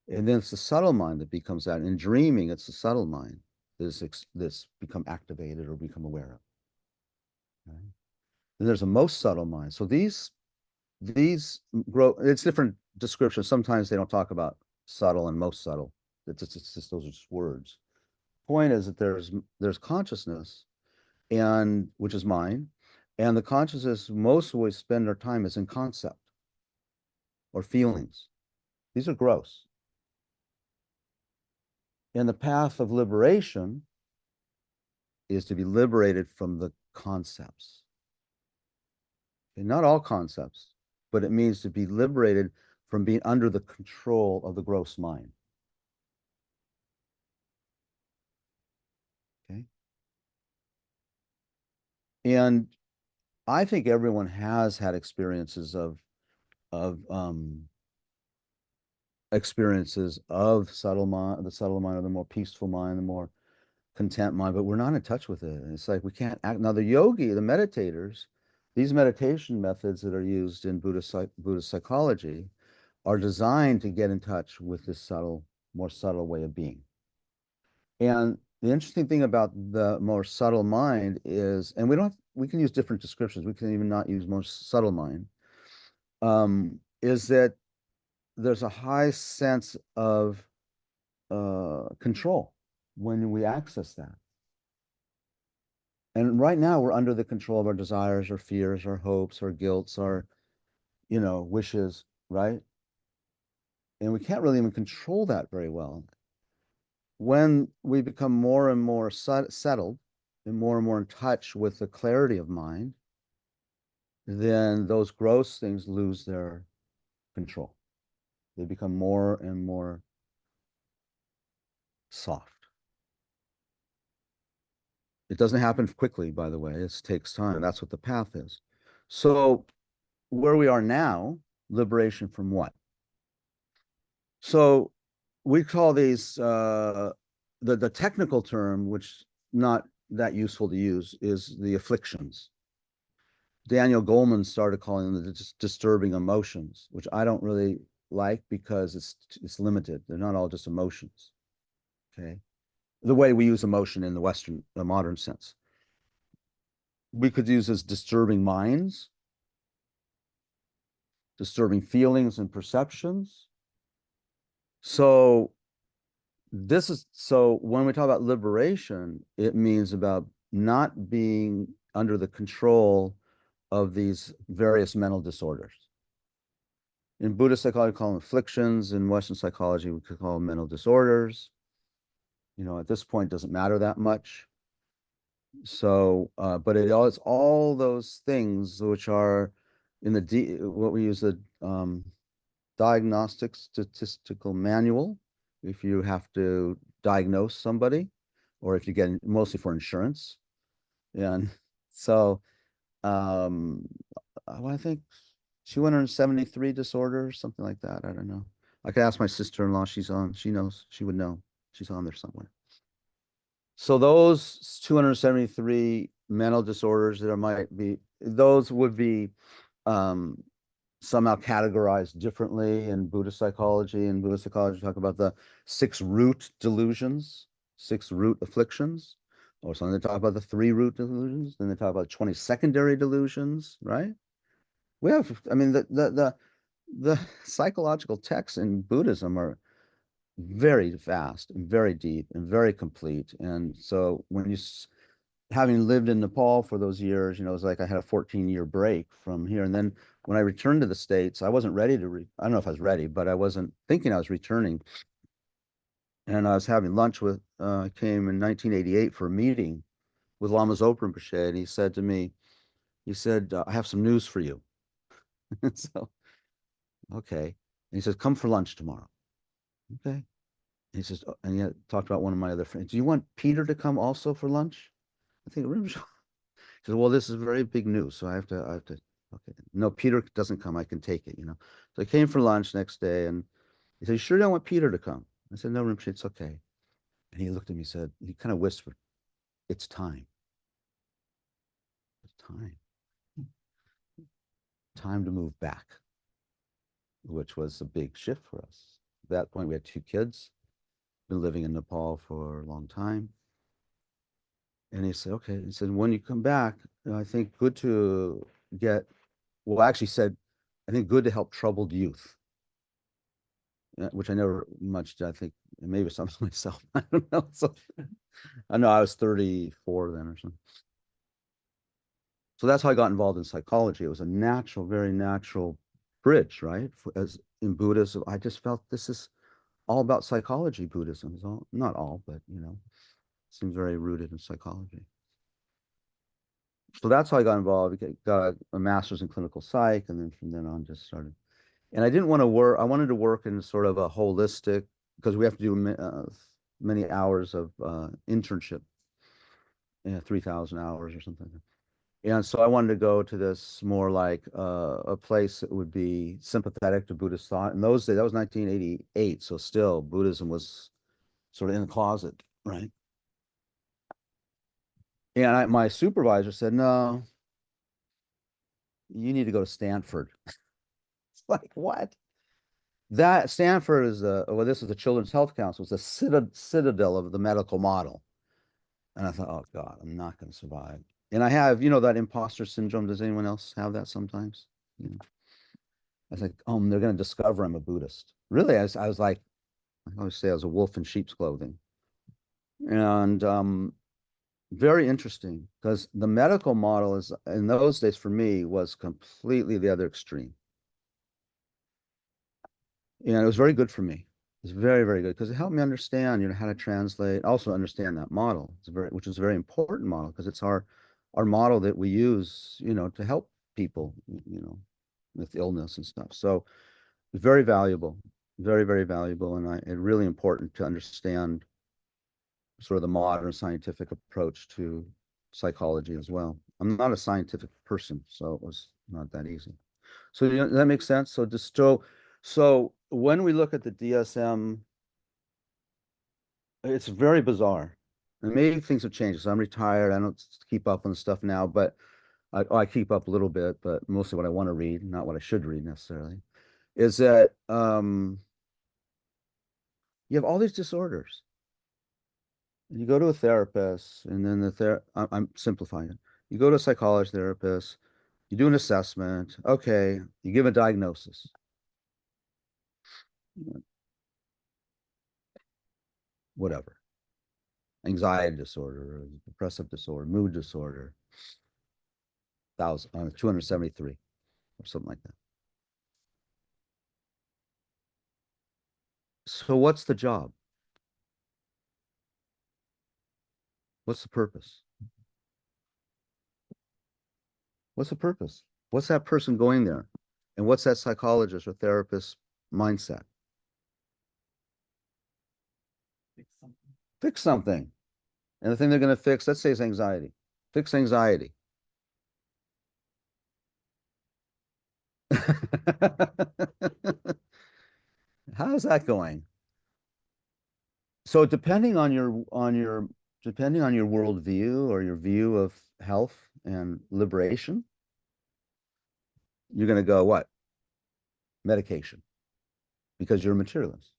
And then it's the subtle mind that becomes that. In dreaming, it's the subtle mind that's become activated or become aware of. Right? Then there's a most subtle mind. So these grow. It's different descriptions. Sometimes they don't talk about subtle and most subtle. It's just those are just words. Point is that there's consciousness, and which is mind, and the consciousness most of we spend our time is in concept or feelings. These are gross. And the path of liberation is to be liberated from the concepts. And not all concepts, but it means to be liberated from being under the control of the gross mind. Okay? And I think everyone has had experiences of experiences of subtle mind, the subtle mind, or the more peaceful mind, the more content mind, but we're not in touch with it. It's like we can't act. Now, the yogi, the meditators, these meditation methods that are used in Buddhist psychology are designed to get in touch with this subtle, more subtle way of being. And the interesting thing about the more subtle mind is, and we can use different descriptions. We can even not use more subtle mind, is that there's a high sense of control when we access that. And right now we're under the control of our desires, our fears, our hopes, our guilts, our, wishes, right? And we can't really even control that very well. When we become more and more settled and more in touch with the clarity of mind, then those gross things lose their control. They become more and more soft. It doesn't happen quickly, by the way. It takes time. That's what the path is. So where we are now, liberation from what? So we call these the technical term, which not that useful to use, is the afflictions. Daniel Goleman started calling them the disturbing emotions, which I don't really like because it's limited. They're not all just emotions. Okay, the way we use emotion in the Western, the modern sense, we could use as disturbing minds, disturbing feelings and perceptions. So when we talk about liberation, it means about not being under the control of these various mental disorders. In Buddhist psychology, we call them afflictions. In Western psychology, we could call them mental disorders. At this point, it doesn't matter that much. So, but it's all those things which are in what we use the diagnostic statistical manual. If you have to diagnose somebody, or if you get mostly for insurance, and so I think 273 disorders, something like that. I don't know. I could ask my sister-in-law. She's on. She knows. She would know. She's on there somewhere. So those 273 mental disorders that might be, those would be somehow categorized differently in Buddhist psychology. In Buddhist psychology, talk about the 6 root delusions, 6 root afflictions, or something. They talk about the 3 root delusions. Then they talk about 20 secondary delusions, right? I mean, the psychological texts in Buddhism are very vast and very deep and very complete. And so having lived in Nepal for those years, it was like I had a 14-year break from here. And then when I returned to the States, I wasn't ready I don't know if I was ready, but I wasn't thinking I was returning. And I was having lunch I came in 1988 for a meeting with Lama Zopa Rinpoche, and he said to me, I have some news for you. So, okay. And he says, come for lunch tomorrow. Okay. And he says, and he talked about one of my other friends. Do you want Peter to come also for lunch? I think Rinpoche. He said, well, this is very big news. So I have to, okay. No, Peter doesn't come. I can take it, So I came for lunch next day, and he said, you sure don't want Peter to come? I said, no, Rinpoche, it's okay. And he looked at me, he kind of whispered, it's time. It's time. Time to move back, which was a big shift for us. At that point, we had 2 kids, been living in Nepal for a long time. And he said, okay. He said, when you come back, I think good to actually said, I think good to help troubled youth, which I never much, I think maybe something myself. I don't know. So I know I was 34 then or something. So that's how I got involved in psychology. It was a natural, very natural bridge, right? As in Buddhism, I just felt this is all about psychology. Buddhism is all, not all, but seems very rooted in psychology. So that's how I got involved. Got a master's in clinical psych, and then from then on just started. And I didn't want to work. I wanted to work in sort of a holistic, because we have to do many hours of internship, 3,000 hours or something. And so I wanted to go to this more like a place that would be sympathetic to Buddhist thought. In those days, that was 1988, so still Buddhism was sort of in the closet, right? And my supervisor said, "No, you need to go to Stanford." It's like, what? That Stanford is well, this is the Children's Health Council. It's a citadel of the medical model. And I thought, oh God, I'm not going to survive. And I have, that imposter syndrome. Does anyone else have that sometimes? I was like, oh, they're going to discover I'm a Buddhist. Really, I was like, I always say I was a wolf in sheep's clothing. And very interesting because the medical model is, in those days for me, was completely the other extreme. And it was very good for me. It was very, very good because it helped me understand, how to translate, also understand that model. Which is a very important model because it's our model that we use, to help people, with illness and stuff. So very valuable, very, very valuable. And it's really important to understand sort of the modern scientific approach to psychology as well. I'm not a scientific person, so it was not that easy. So that makes sense. So when we look at the DSM, it's very bizarre. And maybe things have changed. So I'm retired. I don't keep up on stuff now, but I keep up a little bit, but mostly what I want to read, not what I should read necessarily, is that you have all these disorders. You go to a therapist, and then I'm simplifying it. You go to a psychologist therapist, you do an assessment, okay, you give a diagnosis. Whatever. Anxiety disorder, depressive disorder, mood disorder, 273 or something like that. So what's the job? What's the purpose? What's the purpose? What's that person going there? And what's that psychologist or therapist mindset? Fix something. Fix something. And the thing they're going to fix, let's say, is anxiety. Fix anxiety. How's that going? So depending on your worldview or your view of health and liberation, you're going to go what? Medication, because you're a materialist.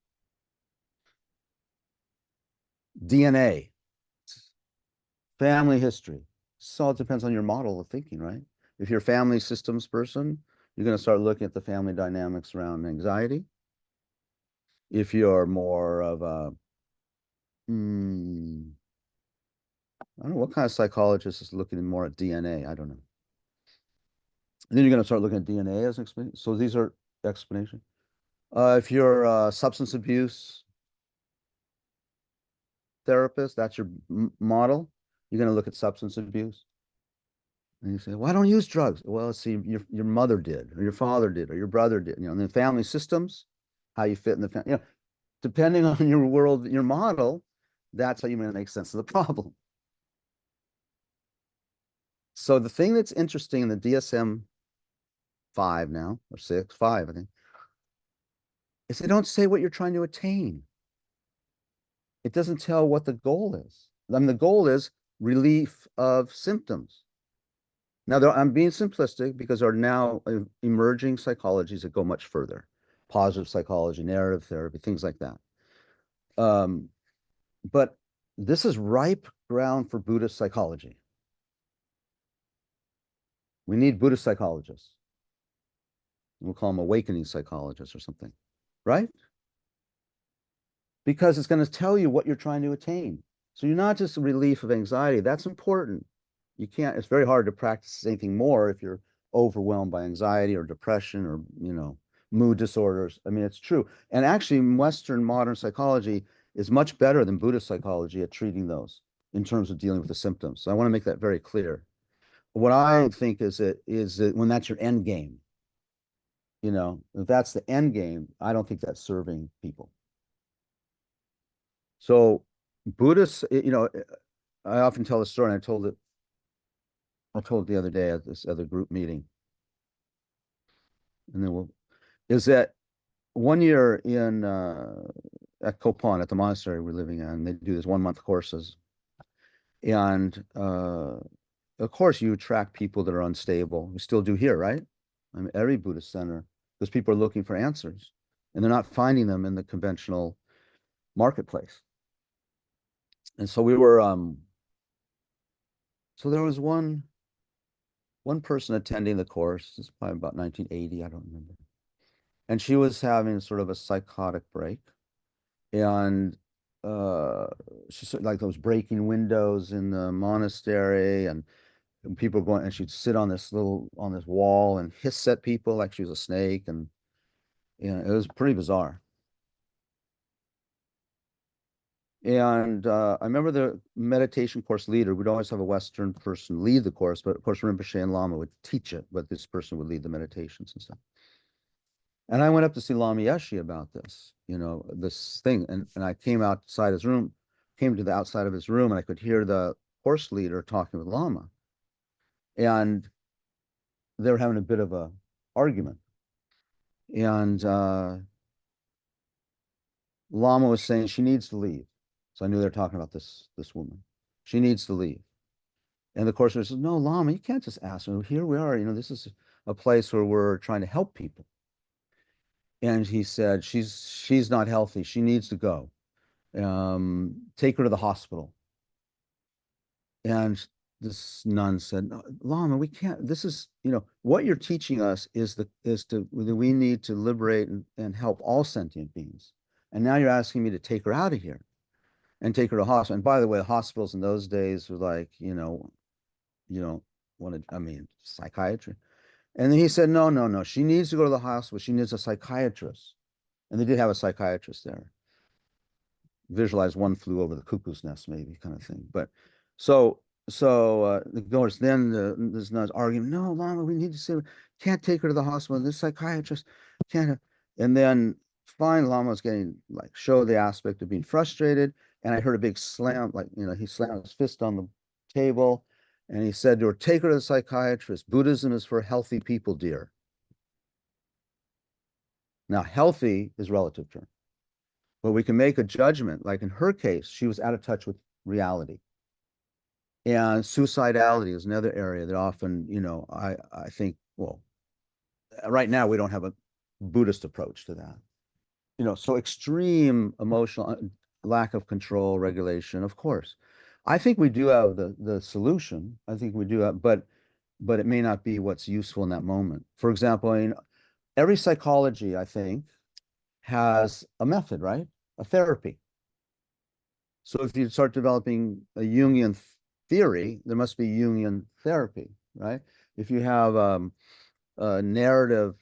DNA, family history. So it depends on your model of thinking, right? If you're a family systems person, you're going to start looking at the family dynamics around anxiety. If you're more of a, I don't know, what kind of psychologist is looking more at DNA? I don't know. And then you're going to start looking at DNA as an explanation. So these are explanation. If you're a substance abuse therapist, that's your model. You're going to look at substance abuse. And you say, well, I don't use drugs. Well, see, your mother did, or your father did, or your brother did. And the family systems, how you fit in the family. Depending on your world, your model, that's how you're going to make sense of the problem. So the thing that's interesting in the DSM-5 now, or 5, I think, is they don't say what you're trying to attain. It doesn't tell what the goal is. I mean, the goal is relief of symptoms. Now, I'm being simplistic because there are now emerging psychologies that go much further. Positive psychology, narrative therapy, things like that. But this is ripe ground for Buddhist psychology. We need Buddhist psychologists. We'll call them awakening psychologists or something, right? Because it's going to tell you what you're trying to attain. So you're not just a relief of anxiety. That's important. It's very hard to practice anything more if you're overwhelmed by anxiety or depression or, mood disorders. I mean, it's true. And actually, Western modern psychology is much better than Buddhist psychology at treating those in terms of dealing with the symptoms. So I want to make that very clear. What I think is that when that's your end game, if that's the end game, I don't think that's serving people. So Buddhists, I often tell the story, and I told it I told the other day at this other group meeting. And then is that one year in at Cayton at the monastery we're living in, they do this 1 month courses. And of course you attract people that are unstable. We still do here, right? I mean, every Buddhist center, because people are looking for answers and they're not finding them in the conventional marketplace. And so we were so there was one person attending the course. It's probably about 1980, I don't remember. And she was having sort of a psychotic break. And she said like those breaking windows in the monastery, and people were going, and she'd sit on this wall and hiss at people like she was a snake, and it was pretty bizarre. And I remember the meditation course leader, we'd always have a Western person lead the course, but of course Rinpoche and Lama would teach it, but this person would lead the meditations and stuff. And I went up to see Lama Yeshe about this, this thing. And I came outside his room, came to the outside of his room, and I could hear the course leader talking with Lama. And they were having a bit of a argument. And Lama was saying she needs to leave. So I knew they were talking about this woman. She needs to leave. And the course leader says, no, Lama, you can't just ask her. Here we are, this is a place where we're trying to help people. And he said, she's not healthy. She needs to go. Take her to the hospital. And this nun said, "No, Lama, we can't. This is, what you're teaching us is that we need to liberate and help all sentient beings. And now you're asking me to take her out of here and take her to hospital. And by the way, the hospitals in those days were like, you don't want to, psychiatry. And then he said, no, she needs to go to the hospital. She needs a psychiatrist. And they did have a psychiatrist there. Visualize one flew over the cuckoo's nest, maybe, kind of thing. But so of course, then there's not arguing. No, Lama, we need to say, can't take her to the hospital. This psychiatrist can't. And then finally, Lama was getting show the aspect of being frustrated. And I heard a big slam, he slammed his fist on the table, and he said to her, "Take her to the psychiatrist. Buddhism is for healthy people, dear." Now, healthy is relative term, but we can make a judgment. Like in her case, she was out of touch with reality. And suicidality is another area that often, I think, well, right now we don't have a Buddhist approach to that. So extreme emotional lack of control, regulation, of course. I think we do have the solution. I think we do have, but it may not be what's useful in that moment. For example, every psychology, I think, has a method, right? A therapy. So if you start developing a Jungian theory, there must be Jungian therapy, right? If you have a narrative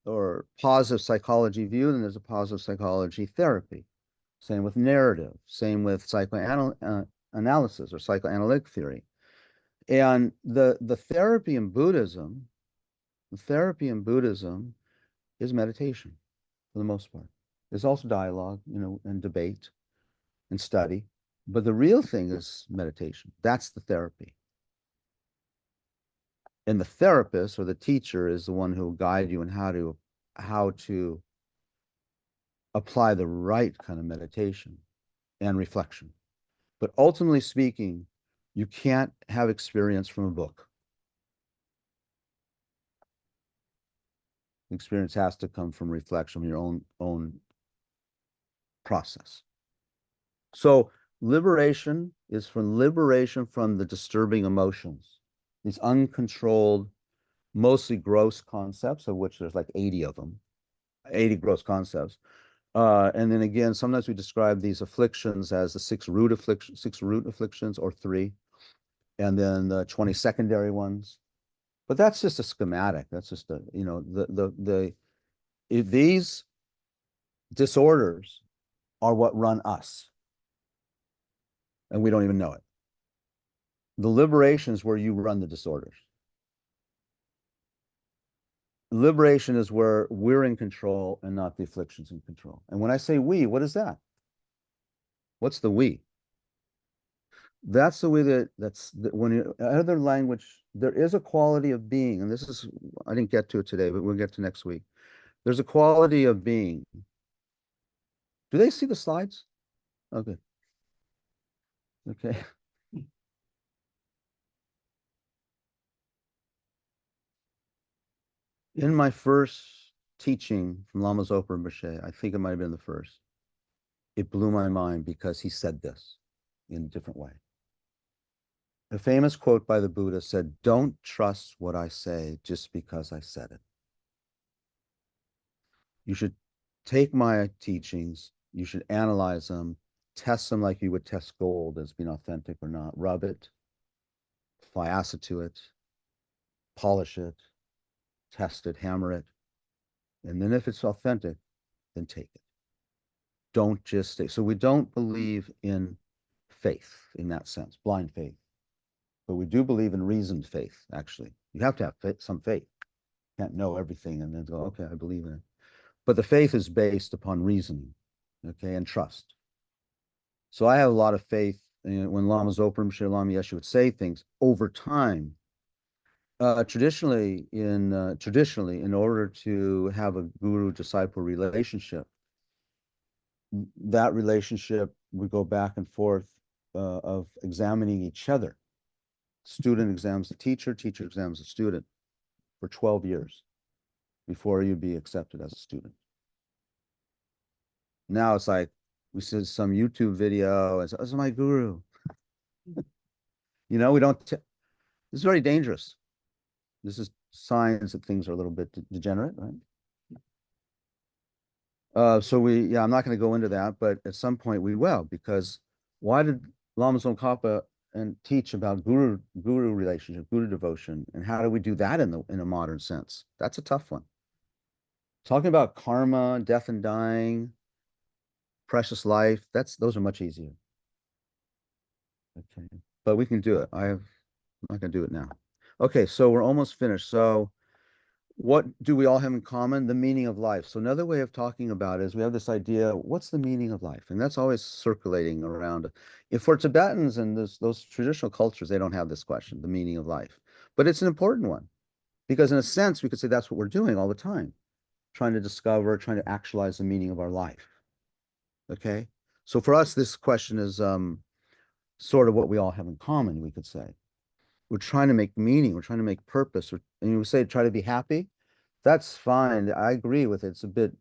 or positive psychology view, then there's a positive psychology therapy. Same with narrative, same with psychoanalysis or psychoanalytic theory. And the therapy in Buddhism, is meditation for the most part. There's also dialogue, and debate and study. But the real thing is meditation. That's the therapy. And the therapist or the teacher is the one who will guide you in how to apply the right kind of meditation and reflection. But ultimately speaking, you can't have experience from a book. Experience has to come from reflection, from your own process. So liberation is liberation from the disturbing emotions, these uncontrolled, mostly gross concepts, of which there's like 80 of them, 80 gross concepts. And then again, sometimes we describe these afflictions as the six root afflictions, or 3, and then the 20 secondary ones. But that's just a schematic. That's just these disorders are what run us, and we don't even know it. The liberation is where you run the disorders. Liberation is where we're in control and not the afflictions in control. And when I say we, what is that? What's the we? That's the way when you, other language, there is a quality of being, and this is, I didn't get to it today, but we'll get to next week. There's a quality of being. Do they see the slides? Okay. Okay. In my first teaching from Lama Zopa Rinpoche, I think it might have been the first, it blew my mind because he said this in a different way. A famous quote by the Buddha said, "Don't trust what I say just because I said it. You should take my teachings, you should analyze them, test them like you would test gold as being authentic or not, rub it, apply acid to it, polish it, test it, hammer it. And then if it's authentic, then take it. Don't just stay." So we don't believe in faith in that sense, blind faith. But we do believe in reasoned faith, actually. You have to have some faith. You can't know everything and then go, okay, I believe in it. But the faith is based upon reasoning, okay, and trust. So I have a lot of faith when Lama Zopa Rinpoche, Lama Yeshe would say things over time. Traditionally, in order to have a guru-disciple relationship, that relationship would go back and forth of examining each other. Student examines the teacher, teacher examines the student for 12 years before you'd be accepted as a student. Now it's like, we see some YouTube video, and this is my guru. You know, we don't, this is very dangerous. This is signs that things are a little bit degenerate, right? Yeah, I'm not going to go into that, but at some point we will, because why did Lama Tsongkhapa and teach about guru relationship, guru devotion, and how do we do that in a modern sense? That's a tough one. Talking about karma, death and dying, precious life, those are much easier. Okay, but we can do it. I'm not going to do it now. Okay, so we're almost finished. So what do we all have in common? The meaning of life. So another way of talking about it is we have this idea, what's the meaning of life? And that's always circulating around. If for Tibetans and those traditional cultures, they don't have this question, the meaning of life. But it's an important one, because in a sense, we could say that's what we're doing all the time, trying to discover, trying to actualize the meaning of our life. Okay? So for us, this question is sort of what we all have in common, we could say. We're trying to make meaning, we're trying to make purpose, and you say try to be happy. That's fine. I agree with it. It's a bit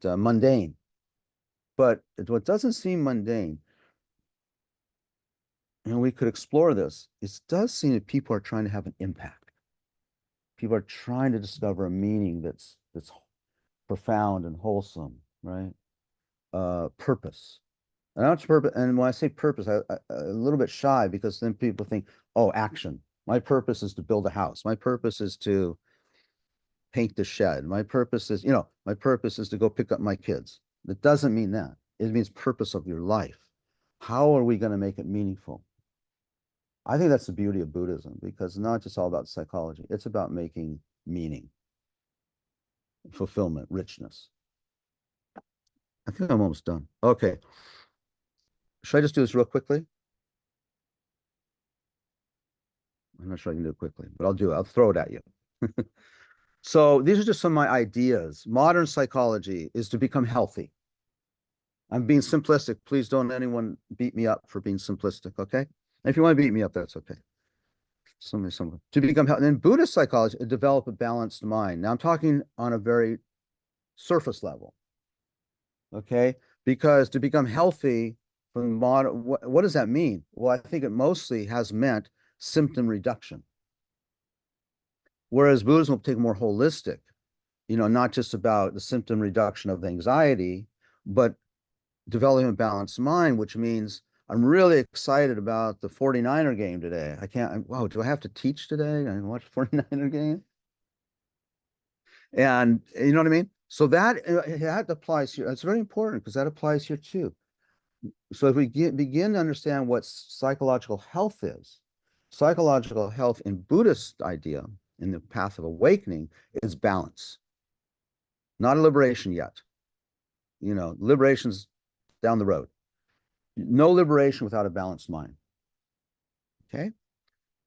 mundane. But what doesn't seem mundane, and we could explore this, it does seem that people are trying to have an impact. People are trying to discover a meaning that's profound and wholesome, right? Purpose. And not purpose. And when I say purpose, I'm a little bit shy, because then people think, oh, action. My purpose is to build a house. My purpose is to paint the shed. My purpose is, my purpose is to go pick up my kids. That doesn't mean that. It means purpose of your life. How are we going to make it meaningful? I think that's the beauty of Buddhism, because it's not just all about psychology. It's about making meaning, fulfillment, richness. I think I'm almost done. Okay. Should I just do this real quickly? I'm not sure I can do it quickly, but I'll do it. I'll throw it at you. So these are just some of my ideas. Modern psychology is to become healthy. I'm being simplistic. Please don't anyone beat me up for being simplistic, okay? And if you want to beat me up, that's okay. Someone. To become healthy. And then Buddhist psychology, develop a balanced mind. Now I'm talking on a very surface level, okay? Because to become healthy from modern, what does that mean? Well, I think it mostly has meant symptom reduction. Whereas Buddhism will take more holistic, not just about the symptom reduction of the anxiety, but developing a balanced mind, which means I'm really excited about the 49er game today. Wow, do I have to teach today? I watch 49er game? And you know what I mean? So that applies here. It's very important, because that applies here too. So if we begin to understand what psychological health is, psychological health in Buddhist idea, in the path of awakening, is balance. Not a liberation yet. Liberation's down the road. No liberation without a balanced mind. Okay.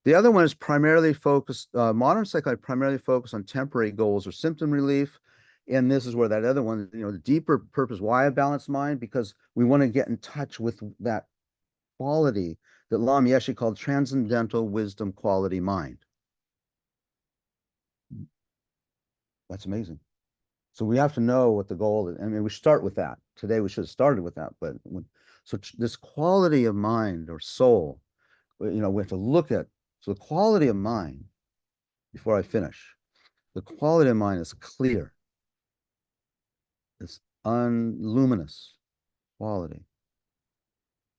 The other one is primarily focused, modern psychology primarily focused on temporary goals or symptom relief. And this is where that other one, the deeper purpose, why a balanced mind? Because we want to get in touch with that quality that Lama Yeshe called transcendental wisdom quality mind. That's amazing. So we have to know what the goal is. I mean, we start with that. Today we should have started with that, but this quality of mind or soul, we have to look at. So the quality of mind, before I finish, the quality of mind is clear. It's unluminous quality.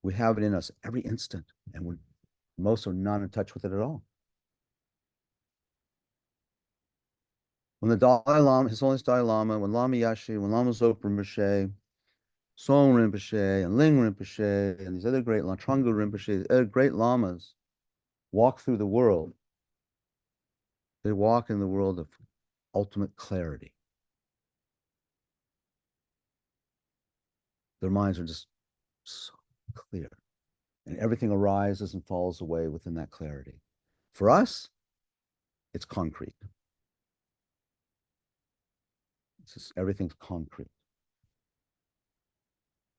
We have it in us every instant, and most are not in touch with it at all. When the Dalai Lama, His Holiness Dalai Lama, when Lama Yeshe, when Lama Zopa Rinpoche, Song Rinpoche, and Ling Rinpoche, and these other great Trungpa Rinpoche, other great lamas walk through the world, they walk in the world of ultimate clarity. Their minds are just so clear, and everything arises and falls away within that clarity. For us, it's concrete. It's just, everything's concrete.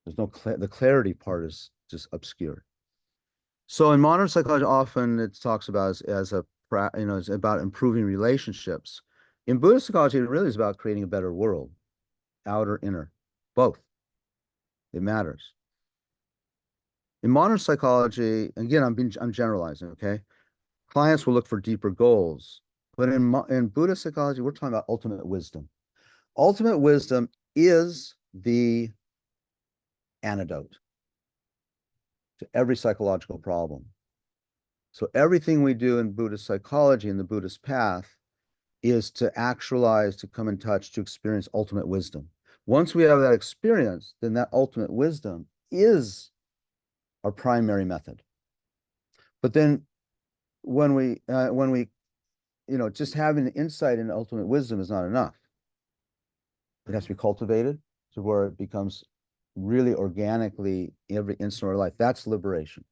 There's no the clarity part is just obscure. So in modern psychology, often it talks about as it's about improving relationships. In Buddhist psychology, it really is about creating a better world, outer, inner, both. It matters. In modern psychology, again, I'm generalizing, okay? Clients will look for deeper goals, but in Buddhist psychology, we're talking about ultimate wisdom. Ultimate wisdom is the antidote to every psychological problem. So everything we do in Buddhist psychology, in the Buddhist path, is to actualize, to come in touch, to experience ultimate wisdom. Once we have that experience, then that ultimate wisdom is our primary method. But then when we just having the insight into ultimate wisdom is not enough. It has to be cultivated to where it becomes really organically every instant of our life. That's liberation.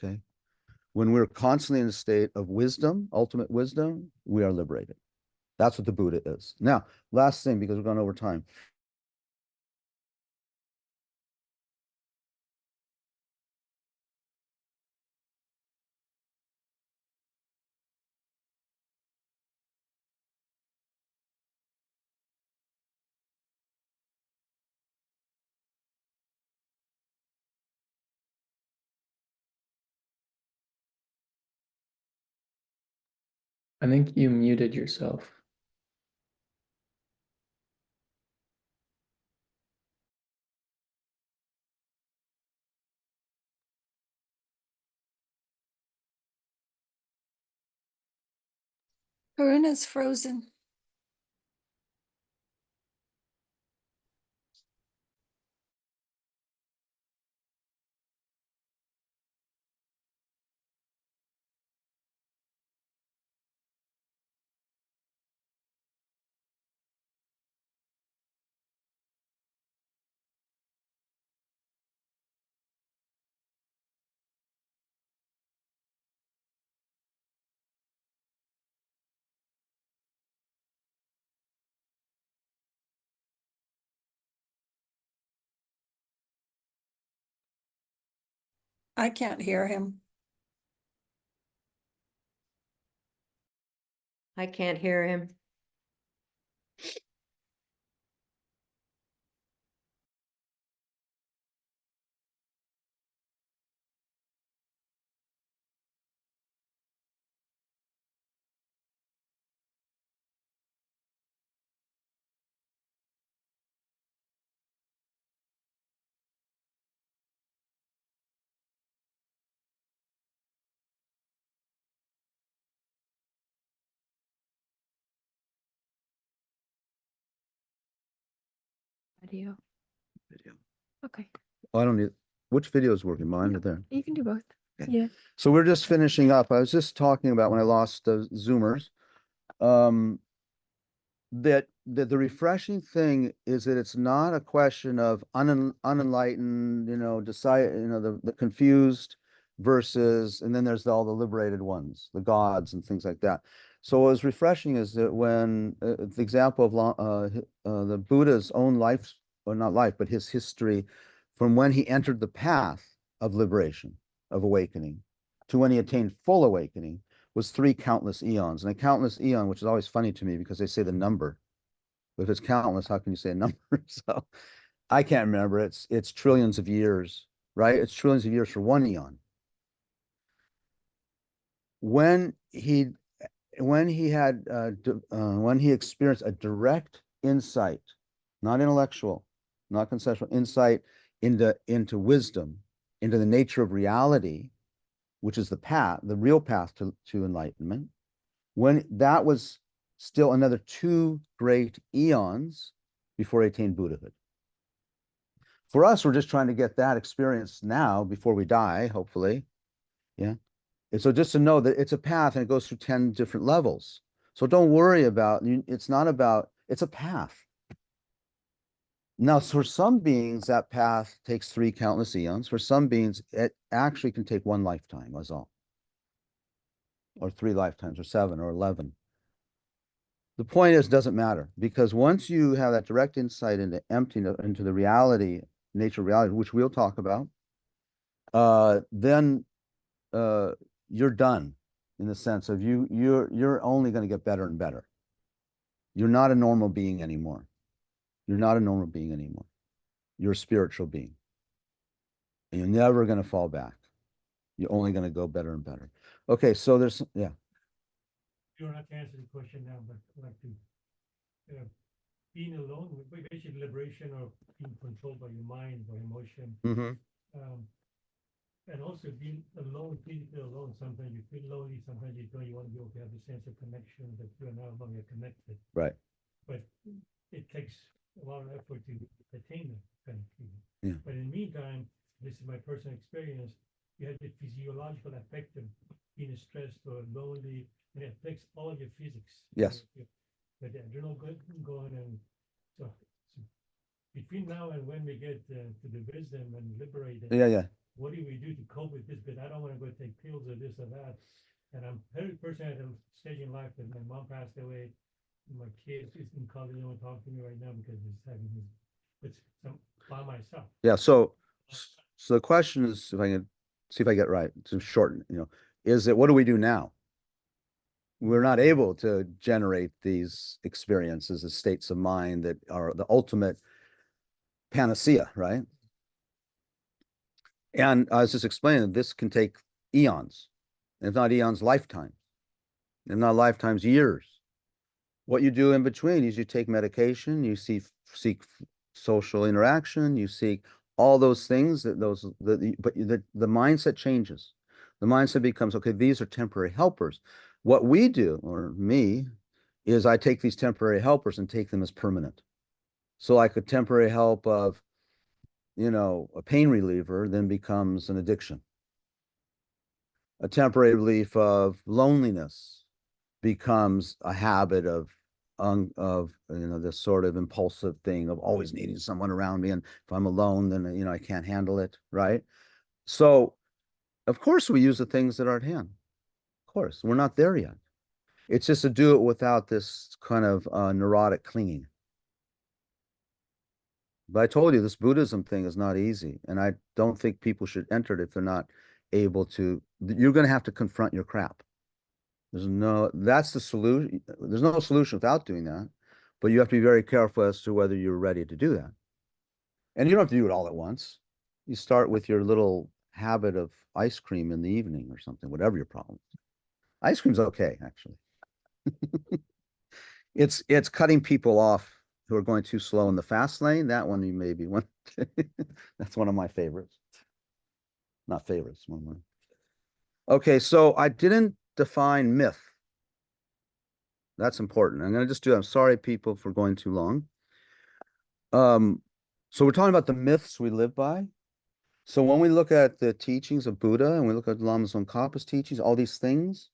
Okay. When we're constantly in a state of wisdom, ultimate wisdom, we are liberated. That's what the Buddha is. Now, last thing, because we're going over time. I think you muted yourself. Karuna's frozen. I can't hear him. I can't hear him. Video. Video. Okay. Oh, I don't need, which video is working? Mine or there? You can do both. Okay. Yeah. So we're just finishing up. I was just talking about when I lost the Zoomers. that the refreshing thing is that it's not a question of unenlightened, the confused versus, and then there's all the liberated ones, the gods and things like that. So what was refreshing is that when the example of the Buddha's own life, or not life, but his history from when he entered the path of liberation, of awakening, to when he attained full awakening, was 3 countless eons. And a countless eon, which is always funny to me because they say the number. But if it's countless, how can you say a number? So I can't remember. It's trillions of years, right? It's trillions of years for 1 eon. When he experienced a direct insight, not intellectual, not conceptual insight into wisdom, into the nature of reality, which is the real path to enlightenment, when that was still another 2 great eons before he attained Buddhahood. For us, we're just trying to get that experience now before we die, hopefully. Yeah. And so just to know that it's a path and it goes through 10 different levels. So don't worry about, it's not about, it's a path. Now, for some beings, that path takes 3 countless eons. For some beings, it actually can take 1 lifetime, was all. Or 3 lifetimes, or 7, or 11. The point is, it doesn't matter, because once you have that direct insight into emptiness, into the reality, nature of reality, which we'll talk about, then you're done, in the sense of you're only going to get better and better. You're not a normal being anymore. You're not a normal being anymore. You're a spiritual being. And you're never going to fall back. You're only going to go better and better. Okay, so yeah. You don't have to answer the question now, but I'd like to, being alone, basically liberation of being controlled by your mind, by emotion. Mm-hmm. And also being alone, physically alone, sometimes you feel lonely, sometimes you don't, you want to be able to have the sense of connection that you are no longer connected. Right. But it takes a lot of effort to attain that kind of feeling. Yeah. But in the meantime, this is my personal experience, you have the physiological effect of being stressed or lonely, and it affects all your physics. Yes. But the adrenal going, and so between now and when we get to the wisdom and liberated, Yeah. what do we do to cope with this? But I don't want to go take pills or this or that. And I'm very personally at a stage in life that my mom passed away. My kid is in college, don't talk to me right now because he's having it's by myself. Yeah. So the question is, if I can see if I get right, to shorten, is that what do we do now? We're not able to generate these experiences as states of mind that are the ultimate panacea, right? And I was just explaining that this can take eons, if not eons, lifetimes, if not lifetimes, years. What you do in between is you take medication, you seek social interaction, you seek all those things but the mindset changes. The mindset becomes, okay, these are temporary helpers. What we do, or me, is I take these temporary helpers and take them as permanent. So like a temporary help of, a pain reliever then becomes an addiction. A temporary relief of loneliness becomes a habit of this sort of impulsive thing of always needing someone around me. And if I'm alone, then, I can't handle it. Right. So of course we use the things that are at hand. Of course, we're not there yet. It's just to do it without this kind of neurotic clinging. But I told you this Buddhism thing is not easy. And I don't think people should enter it if they're not able to. You're going to have to confront your crap. That's the solution. There's no solution without doing that. But you have to be very careful as to whether you're ready to do that. And you don't have to do it all at once. You start with your little habit of ice cream in the evening or something, whatever your problem is. Ice cream's okay, actually. It's cutting people off who are going too slow in the fast lane. That one you maybe want. That's one of my favorites. Not favorites, one of mine. Okay, so I didn't define myth. That's important. I'm going to just do. I'm sorry, people, for going too long. So we're talking about the myths we live by. So when we look at the teachings of Buddha and we look at Lama Tsongkhapa's teachings, all these things.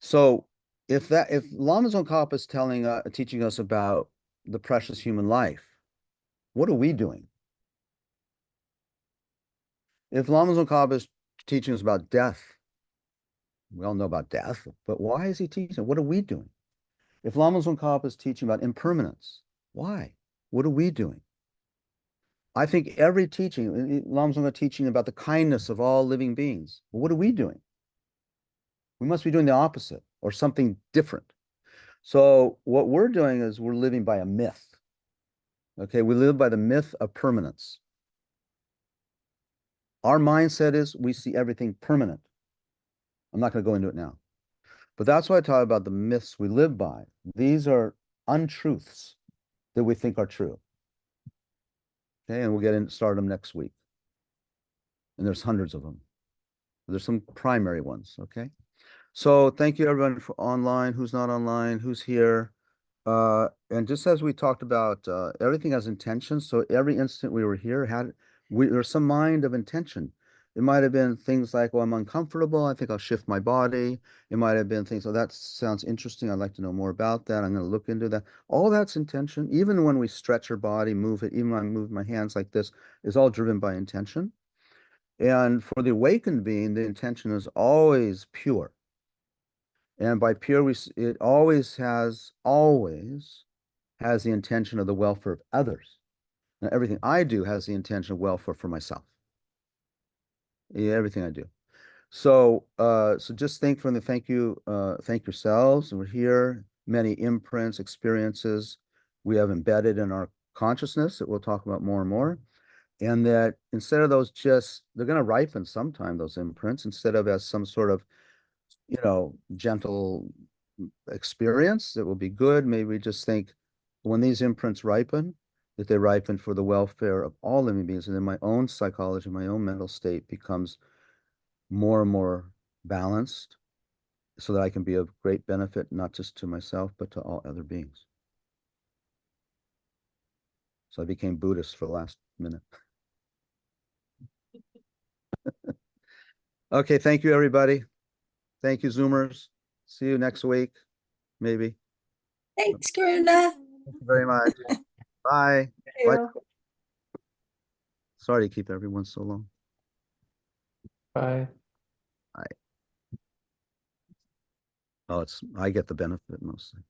So if Lama's on Kappa is teaching us about the precious human life, what are we doing? If Lama Tsongkhapa is teaching us about death, we all know about death, but why is he teaching? What are we doing? If Lama Tsongkhapa is teaching about impermanence, why? What are we doing? I think every teaching, Lama Tsongkhapa teaching about the kindness of all living beings. Well, what are we doing? We must be doing the opposite or something different. So what we're doing is we're living by a myth. Okay, we live by the myth of permanence. Our mindset is we see everything permanent. I'm not going to go into it now. But that's why I talk about the myths we live by. These are untruths that we think are true. Okay, and we'll get start them next week. And there's hundreds of them. There's some primary ones, okay? So thank you everyone for online, who's not online, who's here. And just as we talked about, everything has intention. So every instant we were here there's some mind of intention. It might have been things like, well, I'm uncomfortable. I think I'll shift my body. It might have been things, oh, that sounds interesting. I'd like to know more about that. I'm going to look into that. All that's intention. Even when we stretch our body, move it, even when I move my hands like this, is all driven by intention. And for the awakened being, the intention is always pure. And by pure, it always has the intention of the welfare of others. Now, everything I do has the intention of welfare for myself. Yeah, everything I do. So, so just thank you, thank yourselves. And we're here, many imprints, experiences we have embedded in our consciousness that we'll talk about more and more. And that instead of those they're going to ripen sometime, those imprints, instead of as some sort of, gentle experience that will be good. Maybe we just think when these imprints ripen, that they ripen for the welfare of all living beings. And then my own psychology, my own mental state becomes more and more balanced so that I can be of great benefit, not just to myself, but to all other beings. So I became Buddhist for the last minute. Okay, thank you, everybody. Thank you, Zoomers. See you next week, maybe. Thanks, Karuna. Thank you very much. Bye. Bye. Sorry to keep everyone so long. Bye. Oh, I get the benefit mostly.